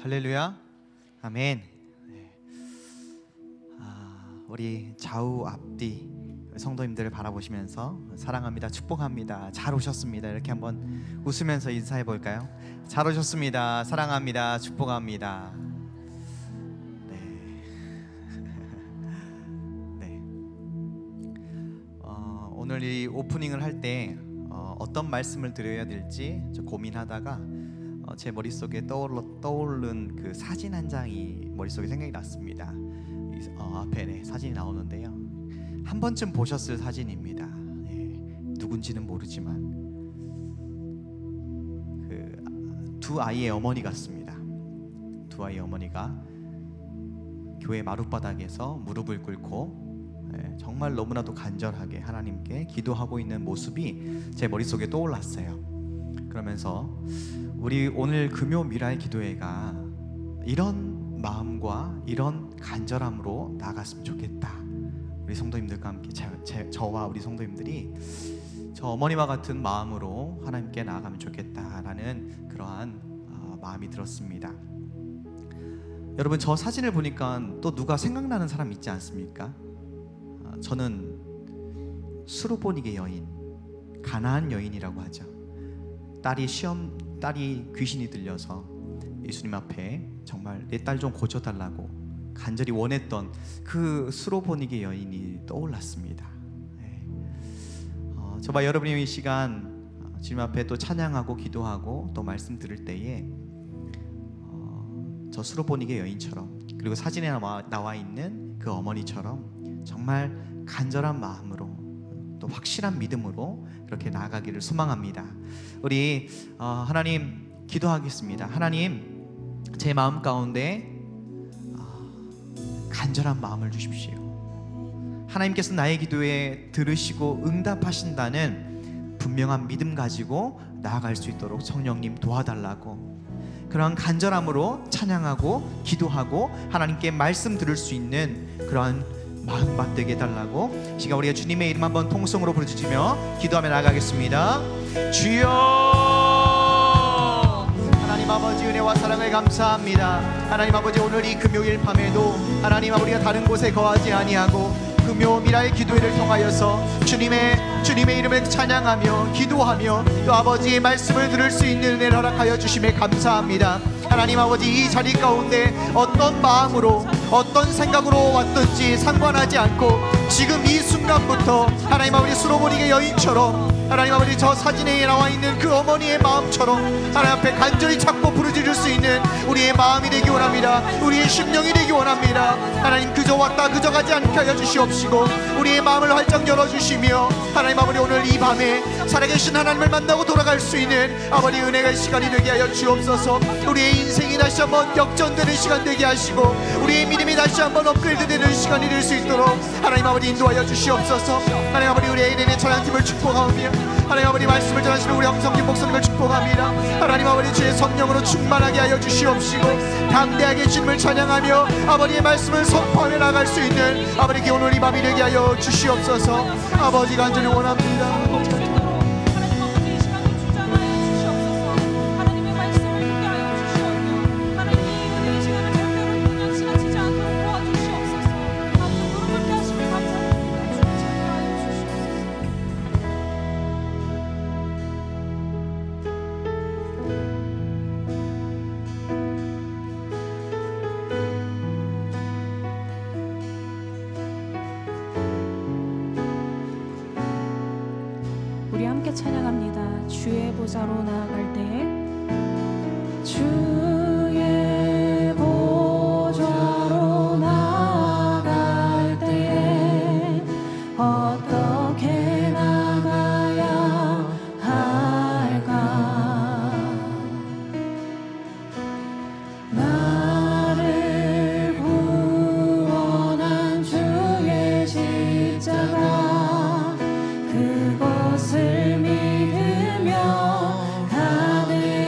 할렐루야, 아멘. 우리 좌우 앞뒤 성도님들을 바라보시면서 사랑합니다, 축복합니다, 잘 오셨습니다 이렇게 한번 웃으면서 인사해 볼까요? 잘 오셨습니다, 사랑합니다, 축복합니다. 네. 오늘 이 오프닝을 할 때 어떤 말씀을 드려야 될지 고민하다가 제 머릿속에 떠오른 그 사진 한 장이 머릿속에 생각이 났습니다. 앞에 사진이 나오는데요, 한 번쯤 보셨을 사진입니다. 누군지는 모르지만 두 아이의 어머니 같습니다. 두 아이의 어머니가 교회 마룻바닥에서 무릎을 꿇고 정말 너무나도 간절하게 하나님께 기도하고 있는 모습이 제 머릿속에 떠올랐어요. 그러면서 우리 오늘 금요 미라의 기도회가 이런 마음과 이런 간절함으로 나아갔으면 좋겠다. 우리 성도님들과 함께 저와 우리 성도님들이 저 어머니와 같은 마음으로 하나님께 나아가면 좋겠다라는 그러한 마음이 들었습니다. 여러분, 저 사진을 보니까 또 누가 생각나는 사람 있지 않습니까? 저는 수르보닉의 여인, 가나안 여인이라고 하죠. 딸이 귀신이 들려서 예수님 앞에 정말 내 딸 좀 고쳐달라고 간절히 원했던 그 수르보닉의 여인이 떠올랐습니다. 저와 여러분이 이 시간 주님 앞에 또 찬양하고 기도하고 또 말씀 들을 때에 저 수르보닉의 여인처럼, 그리고 사진에 나와 있는 그 어머니처럼 정말 간절한 마음으로 또 확실한 믿음으로 그렇게 나아가기를 소망합니다. 우리 하나님 기도하겠습니다. 하나님, 제 마음 가운데 간절한 마음을 주십시오. 하나님께서 나의 기도에 들으시고 응답하신다는 분명한 믿음 가지고 나아갈 수 있도록 성령님 도와달라고, 그러한 간절함으로 찬양하고 기도하고 하나님께 말씀 들을 수 있는 그러한 마음 받게 해달라고, 시간 우리가 주님의 이름 한번 통성으로 부르짖으며 기도하며 나가겠습니다. 주여, 하나님 아버지 은혜와 사랑을 감사합니다. 하나님 아버지, 오늘 이 금요일 밤에도 하나님 아버지가 다른 곳에 거하지 아니하고 금요 미라의 기도회를 통하여서 주님의 이름을 찬양하며 기도하며 또 아버지의 말씀을 들을 수 있는 은혜를 허락하여 주심에 감사합니다. 하나님 아버지, 이 자리 가운데 어떤 마음으로 어떤 생각으로 왔든지 상관하지 않고 지금 이 순간부터 하나님 아버지 수르보닉의 여인처럼, 하나님 아버지 저 사진에 나와 있는 그 어머니의 마음처럼 하나님 앞에 간절히 찾고 부르짖을 수 있는 우리의 마음이 되기 원합니다. 우리의 심령이 되기 원합니다. 하나님, 그저 왔다 그저 가지 않게 하여 주시옵시고 우리의 마음을 활짝 열어주시며 하나님 아버지, 오늘 이 밤에 살아계신 하나님을 만나고 돌아갈 수 있는 아버지 은혜의 시간이 되게 하여 주옵소서. 우리의 인생이 다시 한번 역전되는 시간 되게 하시고 우리의 믿음이 다시 한번 업그레이드되는 시간이 될 수 있도록 하나님 아버지 인도하여 주시옵소서. 하나님 아버지, 우리 ANN의 찬양팀을 축복하오며 하나님 아버지 말씀을 전하시는 우리 엄성진 목사님을 축복합니다. 하나님 아버지, 주의 성령으로 충만하게 하여 주시옵시고 담대하게 주님을 찬양하며 아버지의 말씀을 선포하며 나갈 수 있는 아버지 오늘 이 밤이 되게 하여 주시옵소서. 아버지 간절히 원합니다. 우리 함께 찬양합니다. 주의 보좌로 나아갈 때에 주의 보좌로 나아갈 때에 어떻게 나가야 할까? 나를 구원한 주의 십자가 그것을 믿으며 가는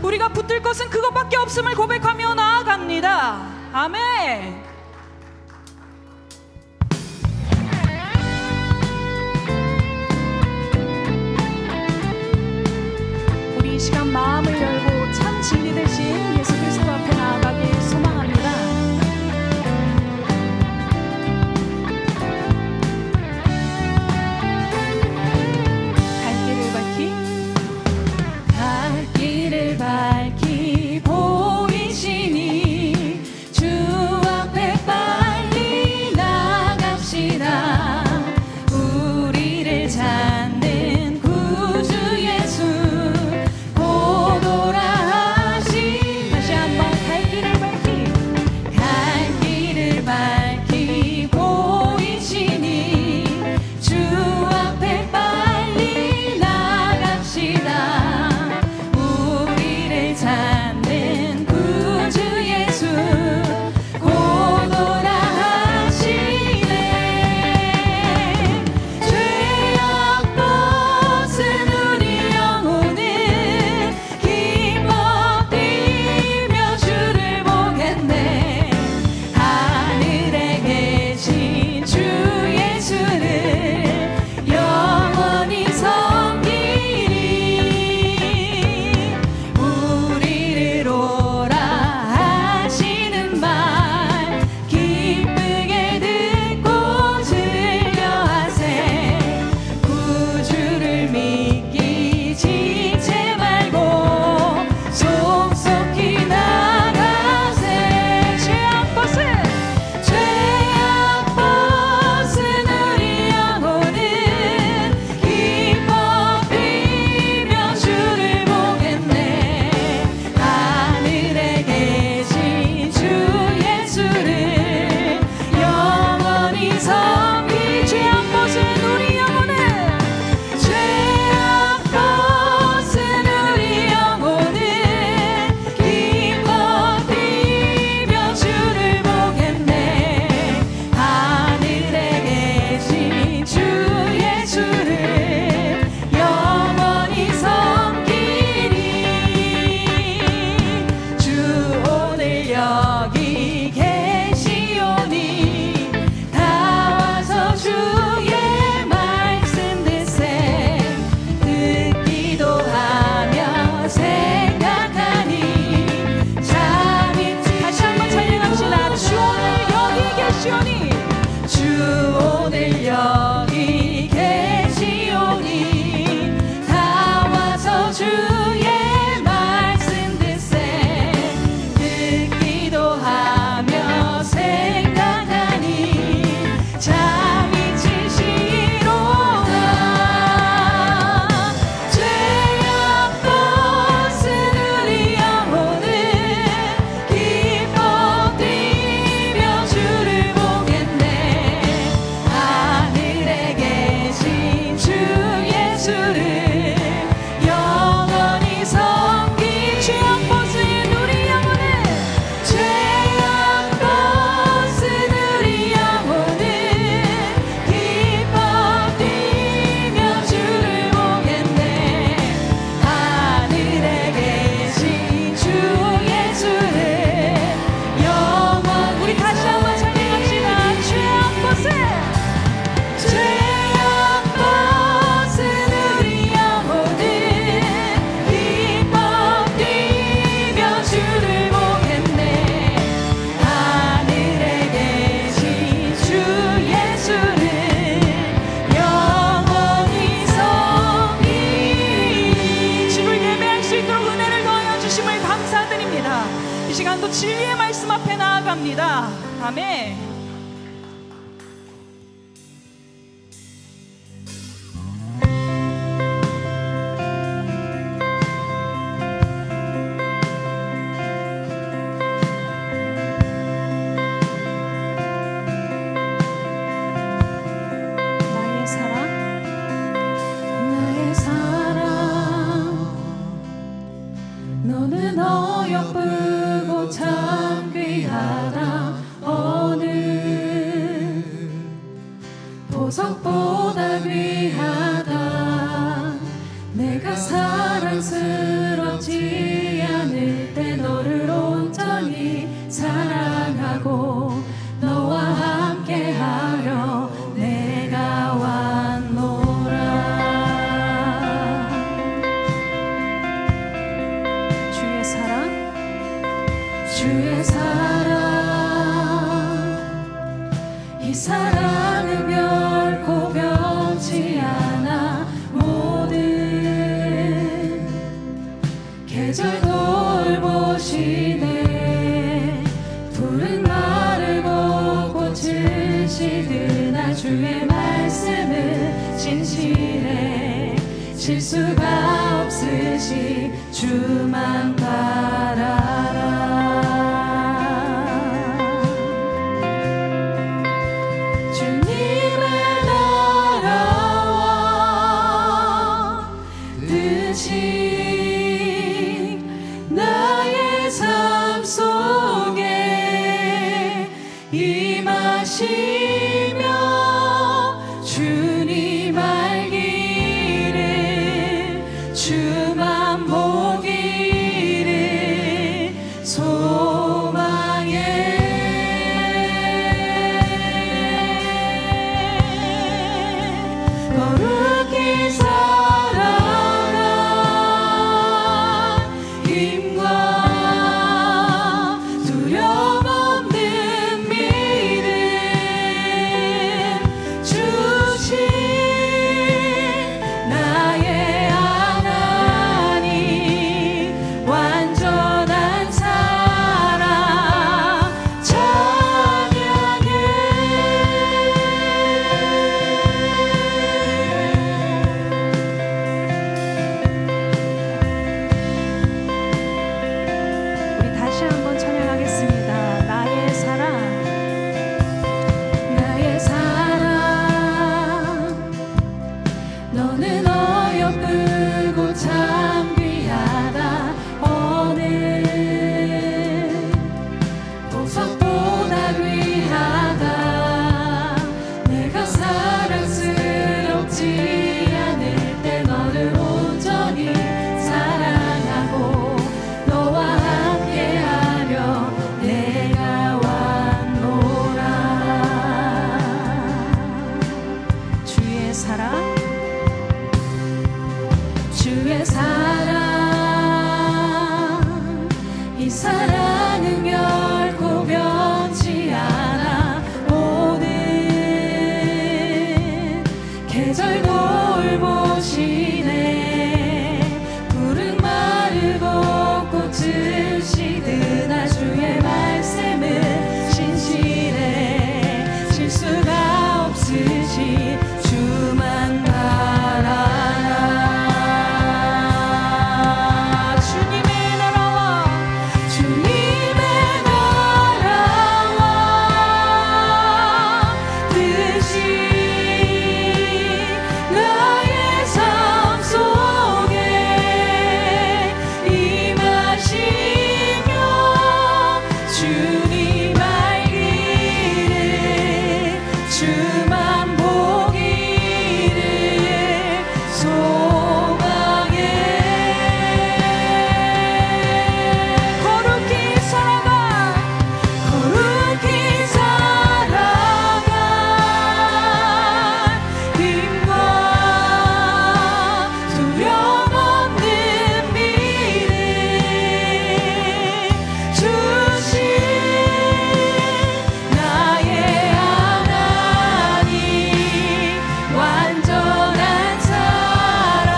우리가 붙들 것은 그것밖에 없음을 고백하며 나아갑니다. 아멘. 우리 이 시간 마음을 열고 참 진리 되신 예수 그리스도 앞에 나아가길 소망합니다. 갈 길을 밝히 보이시니 주 앞에 빨리 나갑시다. 우리를 찾는 구주 예수 곧 오라 하시. 다시 한번 갈 길을 밝히 보이시니 주 앞에 빨리 나갑시다. 우리를 찾는 구주 예수 곧 오라 하시네. 죄악 벗은 우리 영혼은 기뻐 뛰며 주를 보겠네. 하늘에 계신 주 예수를 영원히 섬기리. 우리를 오라 하시는 말 기쁘게 듣고 즐겨하세. 구주를 믿기 지체 말고 속속히 나가세. 죄악 벗은 우리 영혼은 기뻐 뛰며 주를 보겠네. 하늘에 계신 주 예수를 영원히 섬기. 죄악 벗은 우리 영혼은 기뻐 뛰며 주를 보겠네. 하늘에 계신 주 예수를 영원히 섬기리. 주 오늘 여기 계시오니 다 와서 주의 말씀 듣세. 듣기도 하며 생각하니 잠이. 다시 한번 찬양합시다. 주 오늘 여기 계시오니. 주 오늘 여기 계시오니 다 와서 주의 말씀 듣세. 듣기도 하며 생각하니 잠이 치시로다. 죄악 벗은 우리 영혼은 기뻐 뛰며 주를 보겠네. 하늘에 계신 주 예수를 영원히 섬기. 죄악 벗은 우리 영혼은 기뻐 뛰며 주를 보겠네. 하늘에 계신 주 예수를 영원히. 우리 다시 한번 찬양합시다. 죄악 벗은 우리 영혼은 기뻐 뛰며 주를 보겠네. 하늘에 계신 주 예수를 영원히 섬기리. 주를 예배할 수 있도록 은혜를 더하여 주심을 감사드립니다. 이 시간도 진리의 말씀 앞에 나아갑니다. 아멘. 나의 사랑 너는 어여쁘고 참 귀하다. 어느 실수가 없으시 주만 바라라. 주님을 따라와 뜻이 나의 삶 속에 임하시며 주님 알기를 주만 보기를 소망해. 거룩히 살아가 힘과 두려움 없는 믿음 주신 나의 하나님 완전한 사랑 찬양해. 우리 다시 한번 찬양하겠습니다. 나의 사랑, 나의 사랑, 너는 어여쁘고 참 귀하다. 어느 보석보다 귀하다. 내가 사랑스럽지 않을 때 너를 온전히 사랑하고 너와 함께하려 내가 왔노라. 주의 사랑, 주의 사랑, 이 사랑은 결코 변치 않아. 오늘 계절 돌보시네. 푸른 마르고 꽃을 시드나 주의 말씀은 신실해. 실수가 없으시 주만 바라라. 주님의 나라와 주님의 나라와 뜻이 나의 삶 속에 임하시며 주님 알기를 주만 보기를 소망해. 거룩히 살아가, 거룩히 살아가 힘과 두려움 없는 믿음 주신 나의 하나님 완전한 사랑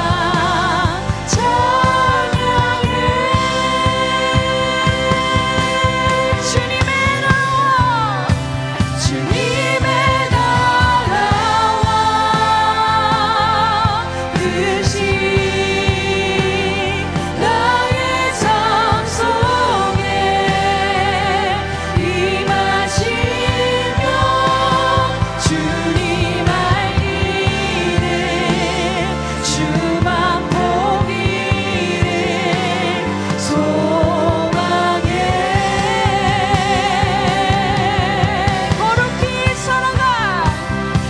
찬양해. 주님의 나라와 주님의 나라와 뜻이 나의 삶 속에 임하시며 주님 알기를 주만 보기를 소망해. 거룩히 살아가,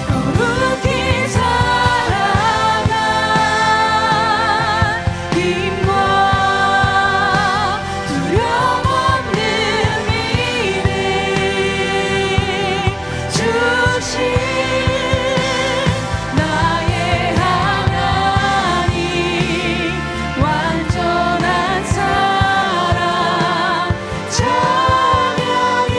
거룩히 살아가 힘과 두려움 없는 믿음 주신 나의 하나님 완전한 사랑 찬양해.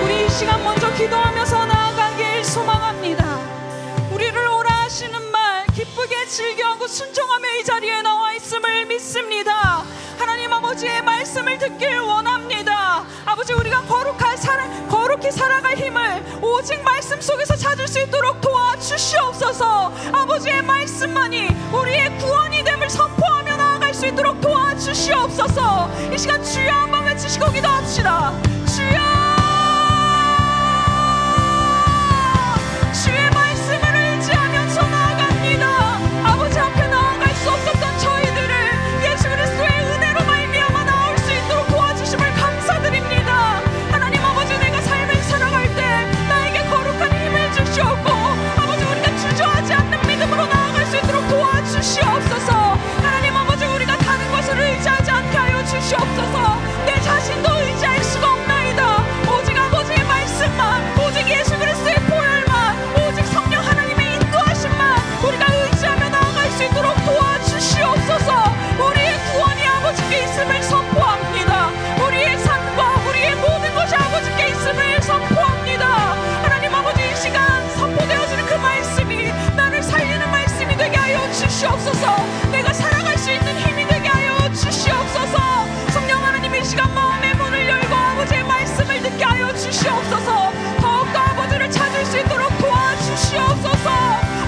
우리 이 시간 먼저 기도하면서 나아가길 소망합니다. 우리를 오라 하시는 말 기쁘게 즐겨하고 순종하며 이 자리에 나와 있음을 믿습니다. 하나님 아버지의 말씀을 듣길 원합니다. 아버지, 우리가 거룩히 살아갈 힘을 오직 말씀 속에서 찾을 수 있도록 도와주시옵소서. 아버지의 말씀만이 우리의 구원이 됨을 선포하며 나아갈 수 있도록 도와주시옵소서. 이 시간 주여 한번 외치시고 기도합시다. 주여, 주의 말씀을 의지하면서 나아갑니다. 아버지 앞에 나아갈 수 없었던 저희들을 예수 그리스도의 은혜로 말미암아 나올 수 있도록 도와주심을 감사드립니다. 하나님 아버지, 내가 삶을 살아갈 때 나에게 거룩한 힘을 주시옵고 아버지, 우리가 주저하지 않는 믿음으로 나아갈 수 있도록 도와주시옵소서. 하나님 아버지, 우리가 다른 것을 의지하지 않게 하여 주시옵소서. 내 자신도 의지할 수가 없나이다. 오직 아버지의 말씀만, 오직 예수 그리스도의 보혈만, 오직 성령 하나님의 인도하심만 우리가 의지하며 나아갈 수 있도록 도와주시옵소서. 우리의 구원이 아버지께 있음을 선포합니다. 우리의 삶과 우리의 모든 것이 아버지께 있음을 선포합니다. 하나님 아버지, 이 시간 선포되어지는 그 말씀이 나를 살리는 말씀이 되게 하여 주시옵소서. 내가 살아갈 수 있는 힘이 되게 하여 주시옵소서. 성령 하나님, 이 시간 마음의 문을 열고 아버지의 말씀을 듣게 하여 주시옵소서. 더욱더 아버지를 찾을 수 있도록 도와주시옵소서.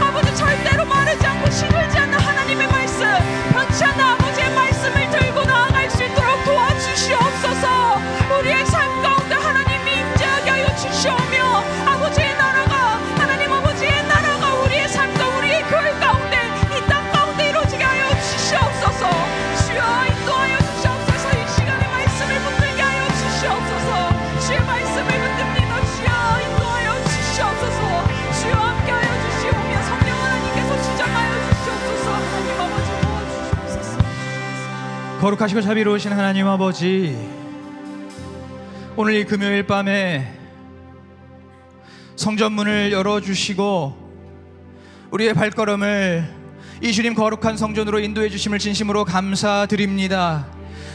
아버지, 절대로 마르지 않고 시들지 않는 하나님의 말씀, 변치 않는 아버지의 말씀을 들고 나아갈 수 있도록 도와주시옵소서. 우리의 삶 가운데 하나님이 임재하게 하여 주시오며 아버지의 나라가, 하나님 아버지의 나라가 우리의 삶과 우리의 교회 가운데, 이 땅 가운데 이루어지게 하여 주시옵소서. 주여, 인도하여 주시옵소서. 이 시간에 말씀을 붙들게 하여 주시옵소서. 주의 말씀을 붙듭니다. 주여, 인도하여 주시옵소서. 주여, 함께하여 주시오며 성령 하나님께서 주장하여 주시옵소서. 하나님 아버지, 도와주시옵소서. 거룩하시고 자비로우신 하나님 아버지, 오늘 이 금요일 밤에 성전문을 열어주시고 우리의 발걸음을 이 주님 거룩한 성전으로 인도해 주심을 진심으로 감사드립니다.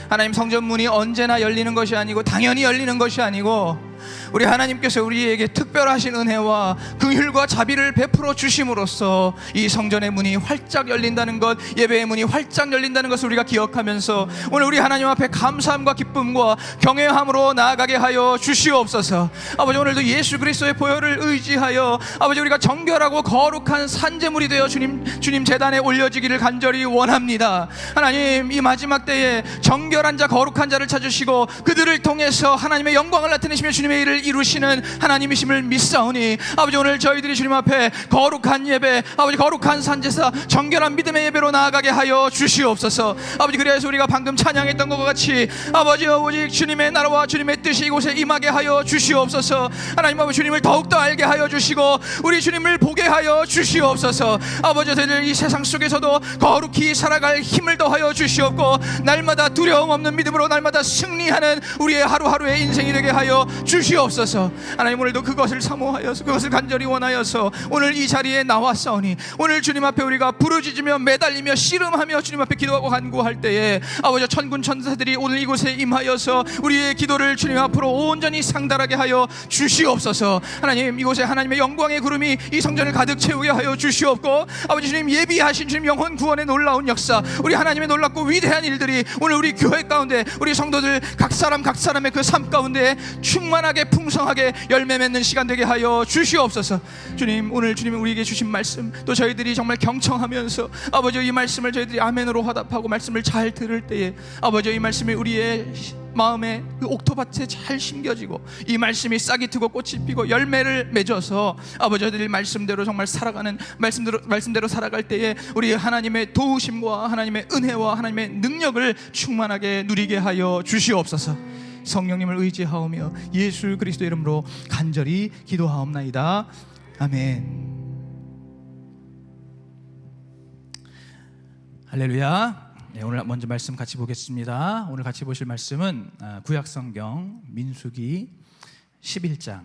하나님, 성전문이 언제나 열리는 것이 아니고 당연히 열리는 것이 아니고 우리 하나님께서 우리에게 특별하신 은혜와 긍휼과 자비를 베풀어 주심으로써 이 성전의 문이 활짝 열린다는 것, 예배의 문이 활짝 열린다는 것을 우리가 기억하면서 오늘 우리 하나님 앞에 감사함과 기쁨과 경외함으로 나아가게 하여 주시옵소서. 아버지, 오늘도 예수 그리스도의 보혈을 의지하여 아버지, 우리가 정결하고 거룩한 산제물이 되어 주님 제단에 올려지기를 간절히 원합니다. 하나님, 이 마지막 때에 정결한 자, 거룩한 자를 찾으시고 그들을 통해서 하나님의 영광을 나타내시며 주님의 일을 이루시는 하나님이심을 믿사오니 아버지, 오늘 저희들이 주님 앞에 거룩한 예배, 아버지 거룩한 산제사, 정결한 믿음의 예배로 나아가게 하여 주시옵소서. 아버지, 그래서 우리가 방금 찬양했던 것과 같이 아버지, 오직 주님의 나라와 주님의 뜻이 이곳에 임하게 하여 주시옵소서. 하나님 아버지, 주님을 더욱더 알게 하여 주시고 우리 주님을 보게 하여 주시옵소서. 아버지, 저희들 이 세상 속에서도 거룩히 살아갈 힘을 더하여 주시옵고 날마다 두려움 없는 믿음으로 날마다 승리하는 우리의 하루하루의 인생이 되게 하여 주시옵소서. 하나님, 오늘도 그것을 사모하여서, 그것을 간절히 원하여서 오늘 이 자리에 나왔사오니 오늘 주님 앞에 우리가 부르짖으며 매달리며 씨름하며 주님 앞에 기도하고 간구할 때에 아버지, 천군 천사들이 오늘 이곳에 임하여서 우리의 기도를 주님 앞으로 온전히 상달하게 하여 주시옵소서. 하나님, 이곳에 하나님의 영광의 구름이 이 성전을 가득 채우게 하여 주시옵고 아버지, 주님 예비하신 주님 영혼 구원의 놀라운 역사, 우리 하나님의 놀랍고 위대한 일들이 오늘 우리 교회 가운데, 우리 성도들 각 사람의 그 삶 가운데 충만하게 풍성하게 열매 맺는 시간 되게 하여 주시옵소서. 주님, 오늘 주님이 우리에게 주신 말씀, 또 저희들이 정말 경청하면서 아버지, 이 말씀을 저희들이 아멘으로 화답하고 말씀을 잘 들을 때에 아버지, 이 말씀이 우리의 마음에 그 옥토밭에 잘 심겨지고 이 말씀이 싹이 트고 꽃이 피고 열매를 맺어서 아버지, 저희들이 말씀대로 정말 살아가는, 말씀대로 살아갈 때에 우리 하나님의 도우심과 하나님의 은혜와 하나님의 능력을 충만하게 누리게 하여 주시옵소서. 성령님을 의지하오며 예수 그리스도 이름으로 간절히 기도하옵나이다. 아멘. 할렐루야. 네, 오늘 먼저 말씀 같이 보겠습니다. 오늘 같이 보실 말씀은 구약성경 민수기 11장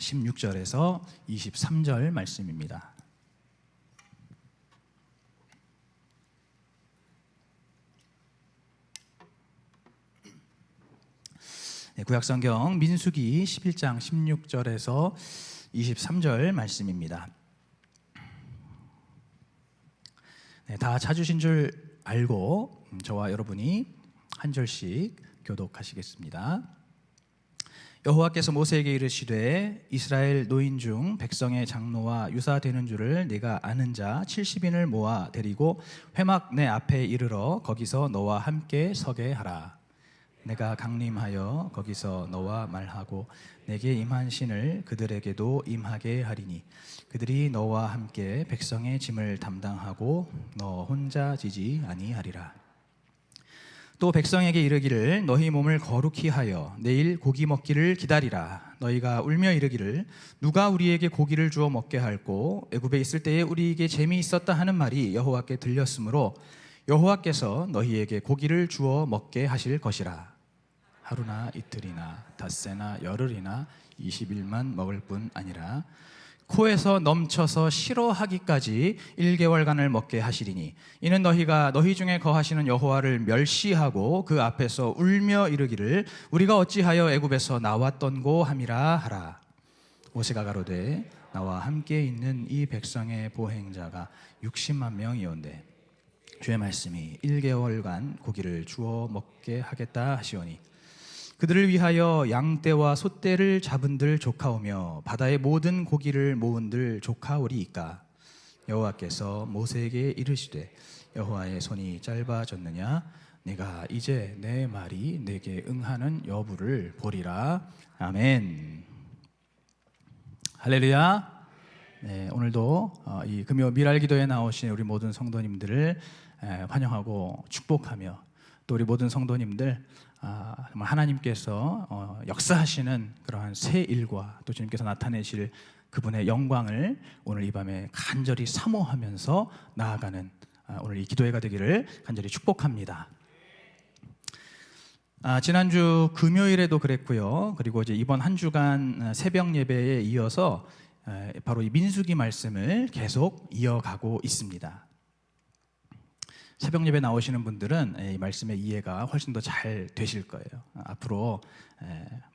16절에서 23절 말씀입니다. 네, 구약성경 민수기 11장 16절에서 23절 말씀입니다. 네, 다 찾으신 줄 알고 저와 여러분이 한 절씩 교독하시겠습니다. 여호와께서 모세에게 이르시되 이스라엘 노인 중 백성의 장로와 유사되는 줄을 네가 아는 자 70인을 모아 데리고 회막 내 앞에 이르러 거기서 너와 함께 서게 하라. 내가 강림하여 거기서 너와 말하고 내게 임한 신을 그들에게도 임하게 하리니 그들이 너와 함께 백성의 짐을 담당하고 너 혼자 지지 아니하리라. 또 백성에게 이르기를 너희 몸을 거룩히 하여 내일 고기 먹기를 기다리라. 너희가 울며 이르기를 누가 우리에게 고기를 주어 먹게 할꼬 애굽에 있을 때에 우리에게 재미있었다 하는 말이 여호와께 들렸으므로 여호와께서 너희에게 고기를 주어 먹게 하실 것이라. 하루나 이틀이나 닷새나 열흘이나 20일만 먹을 뿐 아니라 코에서 넘쳐서 싫어하기까지 1개월간을 먹게 하시리니 이는 너희가 너희 중에 거하시는 여호와를 멸시하고 그 앞에서 울며 이르기를 우리가 어찌하여 애굽에서 나왔던고 함이라 하라. 모세가 가로되 나와 함께 있는 이 백성의 보행자가 60만 명이온데 주의 말씀이 1개월간 고기를 주어 먹게 하겠다 하시오니 그들을 위하여 양떼와 소떼를 잡은들 조카오며 바다의 모든 고기를 모은들 조카오리이까. 여호와께서 모세에게 이르시되 여호와의 손이 짧아졌느냐 네가 이제 내 말이 내게 응하는 여부를 보리라. 아멘. 할렐루야. 네, 오늘도 이 금요 미랄기도에 나오신 우리 모든 성도님들을 환영하고 축복하며 또 우리 모든 성도님들 정말 하나님께서 역사하시는 그러한 새 일과 또 주님께서 나타내실 그분의 영광을 오늘 이 밤에 간절히 사모하면서 나아가는 오늘 이 기도회가 되기를 간절히 축복합니다. 지난주 금요일에도 그랬고요. 그리고 이제 이번 한 주간 새벽 예배에 이어서 바로 이 민수기 말씀을 계속 이어가고 있습니다. 새벽 예배 나오시는 분들은 이 말씀의 이해가 훨씬 더 잘 되실 거예요. 앞으로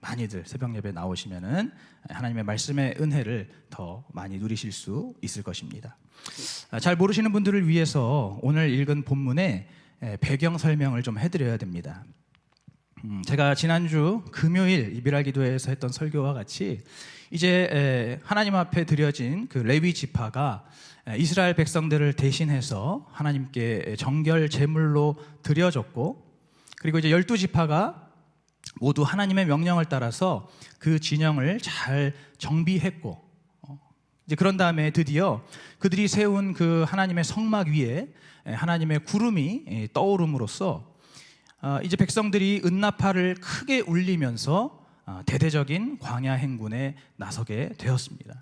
많이들 새벽 예배 나오시면은 하나님의 말씀의 은혜를 더 많이 누리실 수 있을 것입니다. 잘 모르시는 분들을 위해서 오늘 읽은 본문의 배경 설명을 좀 해드려야 됩니다. 제가 지난주 금요일 이비랄기도회에서 했던 설교와 같이 이제 하나님 앞에 드려진 그 레위 지파가 이스라엘 백성들을 대신해서 하나님께 정결 제물로 드려졌고 그리고 이제 12지파가 모두 하나님의 명령을 따라서 그 진영을 잘 정비했고 이제 그런 다음에 드디어 그들이 세운 그 하나님의 성막 위에 하나님의 구름이 떠오름으로써 이제 백성들이 은나팔을 크게 울리면서 대대적인 광야 행군에 나서게 되었습니다.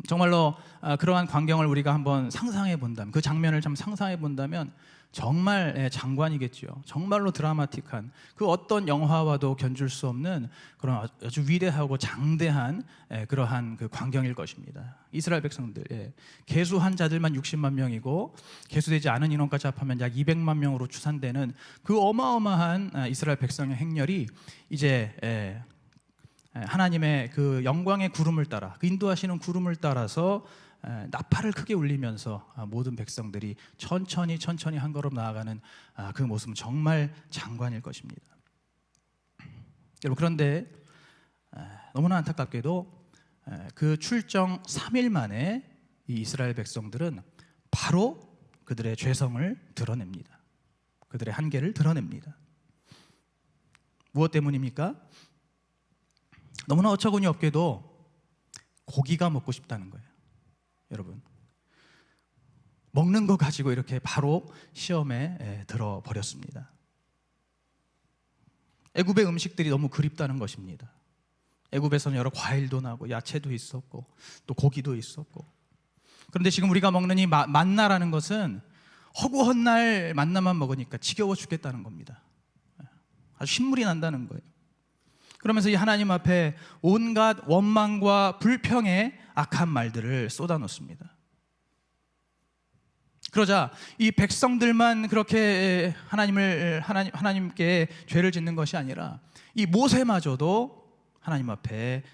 정말로 그러한 광경을 우리가 한번 상상해 본다면 그 장면을 좀 상상해 본다면 정말 장관이겠죠. 정말로 드라마틱한 그 어떤 영화와도 견줄 수 없는 그런 아주 위대하고 장대한 그러한 그 광경일 것입니다. 이스라엘 백성들 계수한 자들만 60만 명이고 계수되지 않은 인원까지 합하면 약 200만 명으로 추산되는 그 어마어마한 이스라엘 백성의 행렬이 이제 하나님의 그 영광의 구름을 따라 그 인도하시는 구름을 따라서 나팔을 크게 울리면서 모든 백성들이 천천히 한 걸음 나아가는 그 모습은 정말 장관일 것입니다. 여러분 그런데 너무나 안타깝게도 그 출정 3일 만에 이 이스라엘 백성들은 바로 그들의 죄성을 드러냅니다. 그들의 한계를 드러냅니다. 무엇 때문입니까? 너무나 어처구니 없게도 고기가 먹고 싶다는 거예요. 여러분 먹는 거 가지고 이렇게 바로 시험에 들어버렸습니다. 애굽의 음식들이 너무 그립다는 것입니다. 애굽에서는 여러 과일도 나고 야채도 있었고 또 고기도 있었고 그런데 지금 우리가 먹는 이 만나라는 것은 허구헌날 만나만 먹으니까 지겨워 죽겠다는 겁니다. 아주 신물이 난다는 거예요. 그러면서 이 하나님 앞에 온갖 원망과 불평의 악한 말들을 쏟아놓습니다. 그러자 이 백성들만 그렇게 하나님께 죄를 짓는 것이 아니라 이 모세마저도 하나님 앞에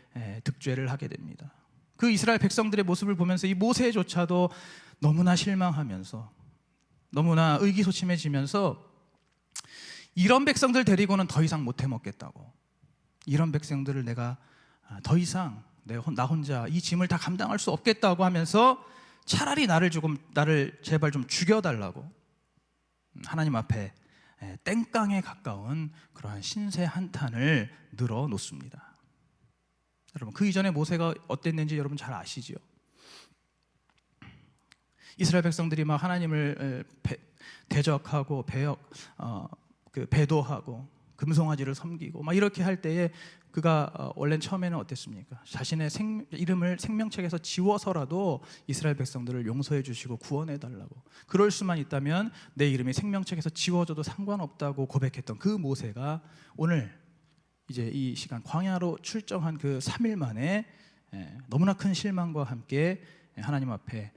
득죄를 하게 됩니다. 그 이스라엘 백성들의 모습을 보면서 이 모세조차도 너무나 실망하면서 너무나 의기소침해지면서 이런 백성들 데리고는 더 이상 못 해먹겠다고. 이런 백성들을 내가 더 이상 나 혼자 이 짐을 다 감당할 수 없겠다고 하면서 차라리 나를 제발 좀 죽여달라고 하나님 앞에 땡깡에 가까운 그러한 신세 한탄을 늘어놓습니다. 여러분, 그 이전에 모세가 어땠는지 여러분 잘 아시지요? 이스라엘 백성들이 막 하나님을 대적하고 배도하고 금송아지를 섬기고 막 이렇게 할 때에 그가 원래는 처음에는 어땠습니까? 자신의 이름을 생명책에서 지워서라도 이스라엘 백성들을 용서해 주시고 구원해 달라고, 그럴 수만 있다면 내 이름이 생명책에서 지워져도 상관없다고 고백했던 그 모세가 오늘 이제 이 시간 광야로 출정한 그 3일 만에 너무나 큰 실망과 함께 하나님 앞에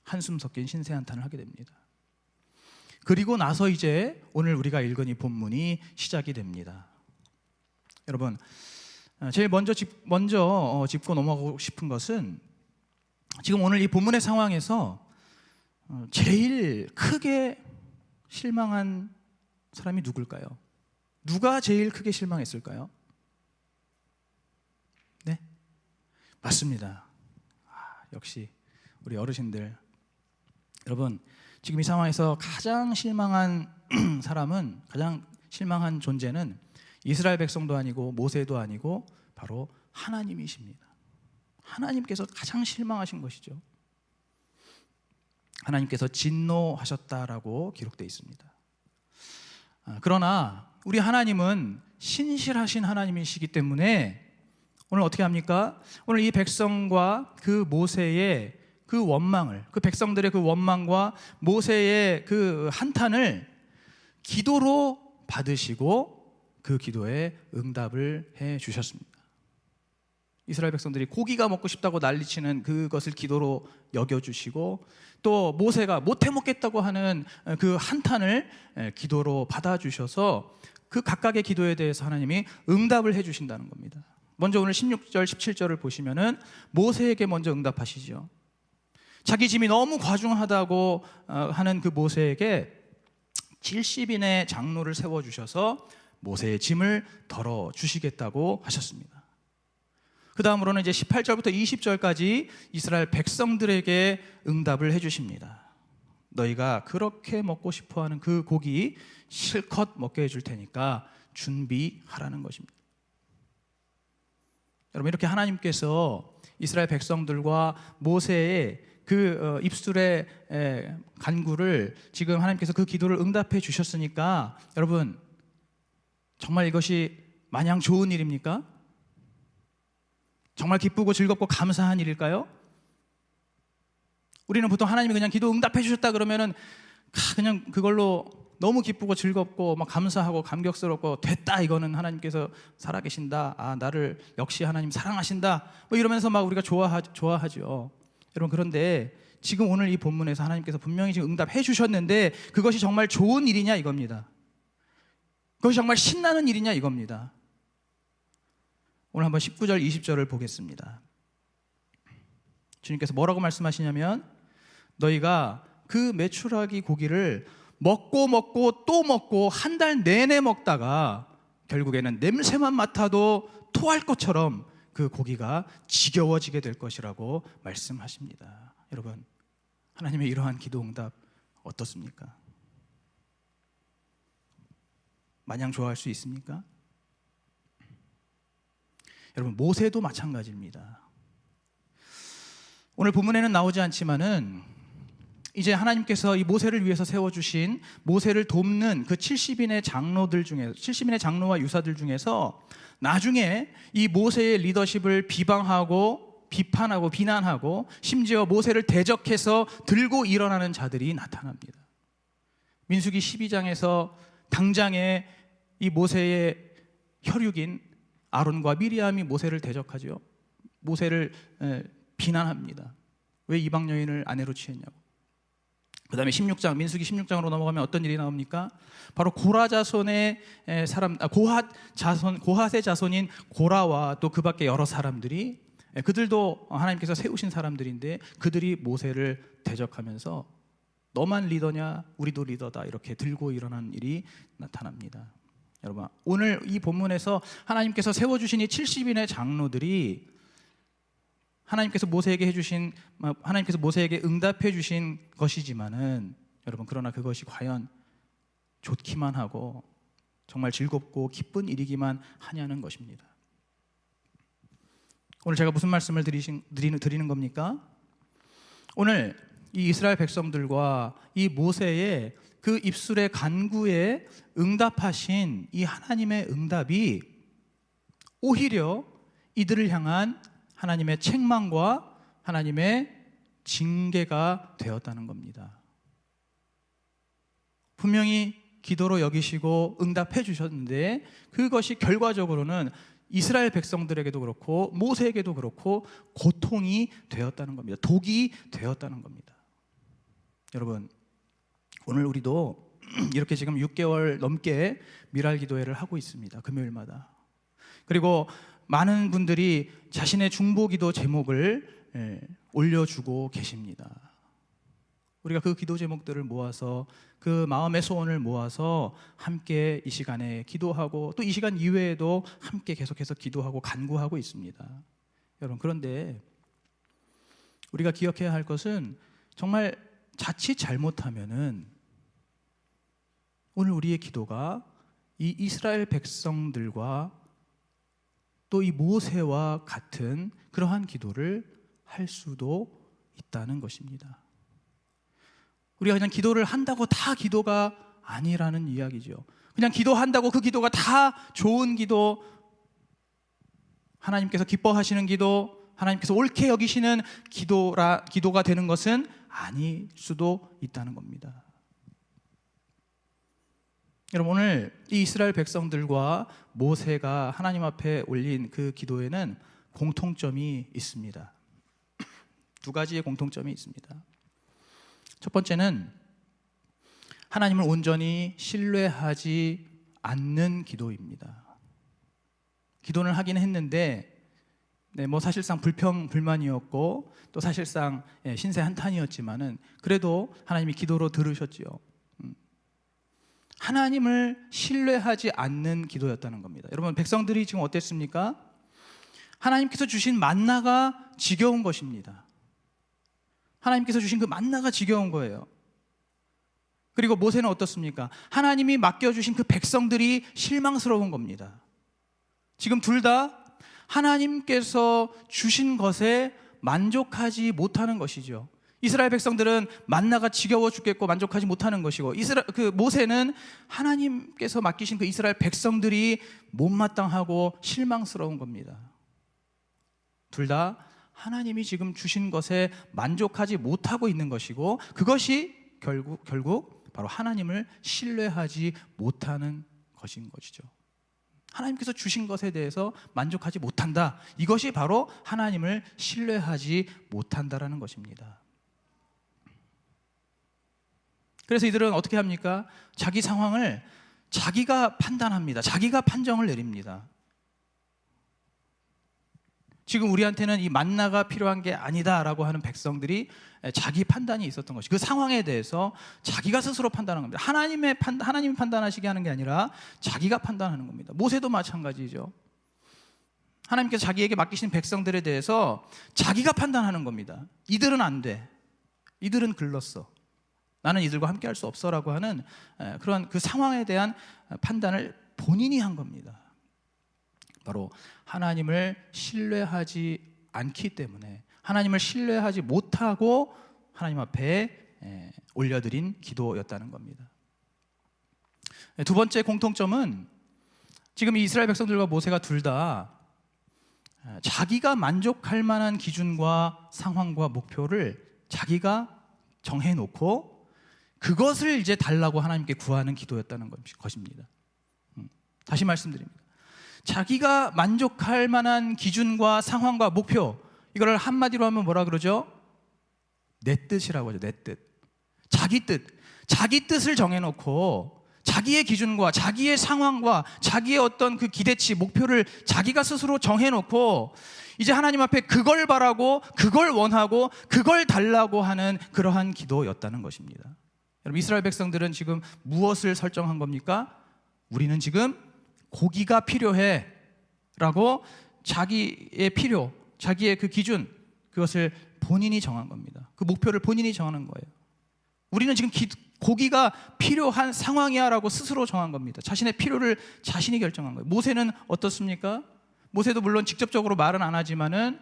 한숨 섞인 신세 한탄을 하게 됩니다. 그리고 나서 이제 오늘 우리가 읽은 이 본문이 시작이 됩니다. 여러분, 제일 먼저 짚고 넘어가고 싶은 것은 지금 오늘 이 본문의 상황에서 제일 크게 실망한 사람이 누굴까요? 누가 제일 크게 실망했을까요? 네? 맞습니다. 역시 우리 어르신들. 여러분, 지금 이 상황에서 가장 실망한 사람은, 가장 실망한 존재는 이스라엘 백성도 아니고 모세도 아니고 바로 하나님이십니다. 하나님께서 가장 실망하신 것이죠. 하나님께서 진노하셨다라고 기록되어 있습니다. 그러나 우리 하나님은 신실하신 하나님이시기 때문에 오늘 어떻게 합니까? 오늘 이 백성과 그 모세의 그 원망을, 그 백성들의 그 원망과 모세의 그 한탄을 기도로 받으시고 그 기도에 응답을 해 주셨습니다. 이스라엘 백성들이 고기가 먹고 싶다고 난리치는 그것을 기도로 여겨주시고, 또 모세가 못해 먹겠다고 하는 그 한탄을 기도로 받아주셔서 그 각각의 기도에 대해서 하나님이 응답을 해 주신다는 겁니다. 먼저 오늘 16절 17절을 보시면은 모세에게 먼저 응답하시죠. 자기 짐이 너무 과중하다고 하는 그 모세에게 70인의 장로를 세워주셔서 모세의 짐을 덜어주시겠다고 하셨습니다. 그 다음으로는 이제 18절부터 20절까지 이스라엘 백성들에게 응답을 해주십니다. 너희가 그렇게 먹고 싶어하는 그 고기 실컷 먹게 해줄 테니까 준비하라는 것입니다. 여러분, 이렇게 하나님께서 이스라엘 백성들과 모세의 그 입술의 간구를 지금 하나님께서 그 기도를 응답해 주셨으니까 여러분, 정말 이것이 마냥 좋은 일입니까? 정말 기쁘고 즐겁고 감사한 일일까요? 우리는 보통 하나님이 그냥 기도 응답해 주셨다 그러면은 그냥 그걸로 너무 기쁘고 즐겁고 막 감사하고 감격스럽고 됐다, 이거는 하나님께서 살아계신다, 나를 역시 하나님 사랑하신다, 뭐 이러면서 막 우리가 좋아하죠. 여러분, 그런데 지금 오늘 이 본문에서 하나님께서 분명히 지금 응답해 주셨는데 그것이 정말 좋은 일이냐 이겁니다. 그것이 정말 신나는 일이냐 이겁니다. 오늘 한번 19절 20절을 보겠습니다. 주님께서 뭐라고 말씀하시냐면, 너희가 그 메추라기 고기를 먹고 또 먹고 한 달 내내 먹다가 결국에는 냄새만 맡아도 토할 것처럼 그 고기가 지겨워지게 될 것이라고 말씀하십니다. 여러분, 하나님의 이러한 기도 응답 어떻습니까? 마냥 좋아할 수 있습니까? 여러분, 모세도 마찬가지입니다. 오늘 본문에는 나오지 않지만은 이제 하나님께서 이 모세를 위해서 세워주신, 모세를 돕는 그 70인의 장로들 중에, 70인의 장로와 유사들 중에서 나중에 이 모세의 리더십을 비방하고 비판하고 비난하고 심지어 모세를 대적해서 들고 일어나는 자들이 나타납니다. 민수기 12장에서 당장에 이 모세의 혈육인 아론과 미리암이 모세를 대적하죠. 모세를 비난합니다. 왜 이방 여인을 아내로 취했냐고. 그 다음에 16장, 민수기 16장으로 넘어가면 어떤 일이 나옵니까? 바로 고라 자손의 고핫의 자손인 고라와 또 그 밖에 여러 사람들이, 그들도 하나님께서 세우신 사람들인데 그들이 모세를 대적하면서 너만 리더냐? 우리도 리더다. 이렇게 들고 일어난 일이 나타납니다. 여러분, 오늘 이 본문에서 하나님께서 세워주신 이 70인의 장로들이 하나님께서 모세에게 응답해 주신 것이지만은 여러분, 그러나 그것이 과연 좋기만 하고 정말 즐겁고 기쁜 일이기만 하냐는 것입니다. 오늘 제가 무슨 말씀을 드리는 겁니까? 오늘 이 이스라엘 백성들과 이 모세의 그 입술의 간구에 응답하신 이 하나님의 응답이 오히려 이들을 향한 하나님의 책망과 하나님의 징계가 되었다는 겁니다. 분명히 기도로 여기시고 응답해 주셨는데 그것이 결과적으로는 이스라엘 백성들에게도 그렇고 모세에게도 그렇고 고통이 되었다는 겁니다. 독이 되었다는 겁니다. 여러분, 오늘 우리도 이렇게 지금 6개월 넘게 미랄 기도회를 하고 있습니다. 금요일마다. 그리고 많은 분들이 자신의 중보 기도 제목을 올려주고 계십니다. 우리가 그 기도 제목들을 모아서 그 마음의 소원을 모아서 함께 이 시간에 기도하고 또 이 시간 이외에도 함께 계속해서 기도하고 간구하고 있습니다. 여러분, 그런데 우리가 기억해야 할 것은 정말 자칫 잘못하면은 오늘 우리의 기도가 이 이스라엘 백성들과 또 이 모세와 같은 그러한 기도를 할 수도 있다는 것입니다. 우리가 그냥 기도를 한다고 다 기도가 아니라는 이야기죠. 그냥 기도한다고 그 기도가 다 좋은 기도, 하나님께서 기뻐하시는 기도, 하나님께서 옳게 여기시는 기도가 되는 것은 아닐 수도 있다는 겁니다. 여러분, 오늘 이 이스라엘 백성들과 모세가 하나님 앞에 올린 그 기도에는 공통점이 있습니다. 두 가지의 공통점이 있습니다. 첫 번째는 하나님을 온전히 신뢰하지 않는 기도입니다. 기도를 하긴 했는데 사실상 불평불만이었고 또 사실상 신세 한탄이었지만은 그래도 하나님이 기도로 들으셨지요. 하나님을 신뢰하지 않는 기도였다는 겁니다. 여러분, 백성들이 지금 어땠습니까? 하나님께서 주신 만나가 지겨운 것입니다. 하나님께서 주신 그 만나가 지겨운 거예요. 그리고 모세는 어떻습니까? 하나님이 맡겨주신 그 백성들이 실망스러운 겁니다. 지금 둘 다 하나님께서 주신 것에 만족하지 못하는 것이죠. 이스라엘 백성들은 만나가 지겨워 죽겠고 만족하지 못하는 것이고 모세는 하나님께서 맡기신 그 이스라엘 백성들이 못마땅하고 실망스러운 겁니다. 둘 다 하나님이 지금 주신 것에 만족하지 못하고 있는 것이고 그것이 결국 바로 하나님을 신뢰하지 못하는 것인 것이죠. 하나님께서 주신 것에 대해서 만족하지 못한다. 이것이 바로 하나님을 신뢰하지 못한다라는 것입니다. 그래서 이들은 어떻게 합니까? 자기 상황을 자기가 판단합니다. 자기가 판정을 내립니다. 지금 우리한테는 이 만나가 필요한 게 아니다라고 하는 백성들이 자기 판단이 있었던 것이 그 상황에 대해서 자기가 스스로 판단하는 겁니다. 하나님이 판단하시게 하는 게 아니라 자기가 판단하는 겁니다. 모세도 마찬가지죠. 하나님께서 자기에게 맡기신 백성들에 대해서 자기가 판단하는 겁니다. 이들은 안 돼. 이들은 글렀어. 나는 이들과 함께 할 수 없어라고 하는 그런 그 상황에 대한 판단을 본인이 한 겁니다. 바로 하나님을 신뢰하지 않기 때문에 하나님을 신뢰하지 못하고 하나님 앞에 올려드린 기도였다는 겁니다. 두 번째 공통점은 지금 이 이스라엘 백성들과 모세가 둘 다 자기가 만족할 만한 기준과 상황과 목표를 자기가 정해놓고 그것을 이제 달라고 하나님께 구하는 기도였다는 것입니다. 다시 말씀드립니다. 자기가 만족할 만한 기준과 상황과 목표, 이걸 한마디로 하면 뭐라 그러죠? 내 뜻이라고 하죠. 내 뜻. 자기 뜻을 정해놓고 자기의 기준과 자기의 상황과 자기의 어떤 그 기대치, 목표를 자기가 스스로 정해놓고 이제 하나님 앞에 그걸 바라고 그걸 원하고 그걸 달라고 하는 그러한 기도였다는 것입니다. 여러분, 이스라엘 백성들은 지금 무엇을 설정한 겁니까? 우리는 지금 고기가 필요해 라고 자기의 필요, 자기의 그 기준, 그것을 본인이 정한 겁니다. 그 목표를 본인이 정하는 거예요. 우리는 지금 고기가 필요한 상황이야 라고 스스로 정한 겁니다. 자신의 필요를 자신이 결정한 거예요. 모세는 어떻습니까? 모세도 물론 직접적으로 말은 안 하지만은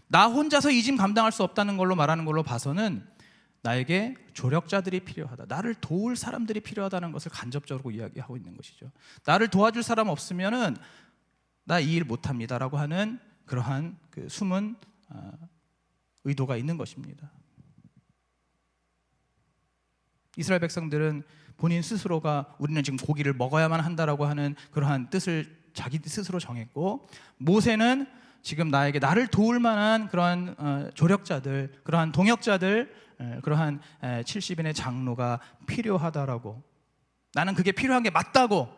나 혼자서 이 짐 감당할 수 없다는 걸로 말하는 걸로 봐서는 나에게 조력자들이 필요하다, 나를 도울 사람들이 필요하다는 것을 간접적으로 이야기하고 있는 것이죠. 나를 도와줄 사람 없으면은 나 이 일 못합니다 라고 하는 그러한 그 숨은 의도가 있는 것입니다. 이스라엘 백성들은 본인 스스로가 우리는 지금 고기를 먹어야만 한다라고 하는 그러한 뜻을 자기 스스로 정했고, 모세는 지금 나를 도울 만한 그러한 조력자들, 그러한 동역자들, 그러한 70인의 장로가 필요하다라고, 나는 그게 필요한 게 맞다고,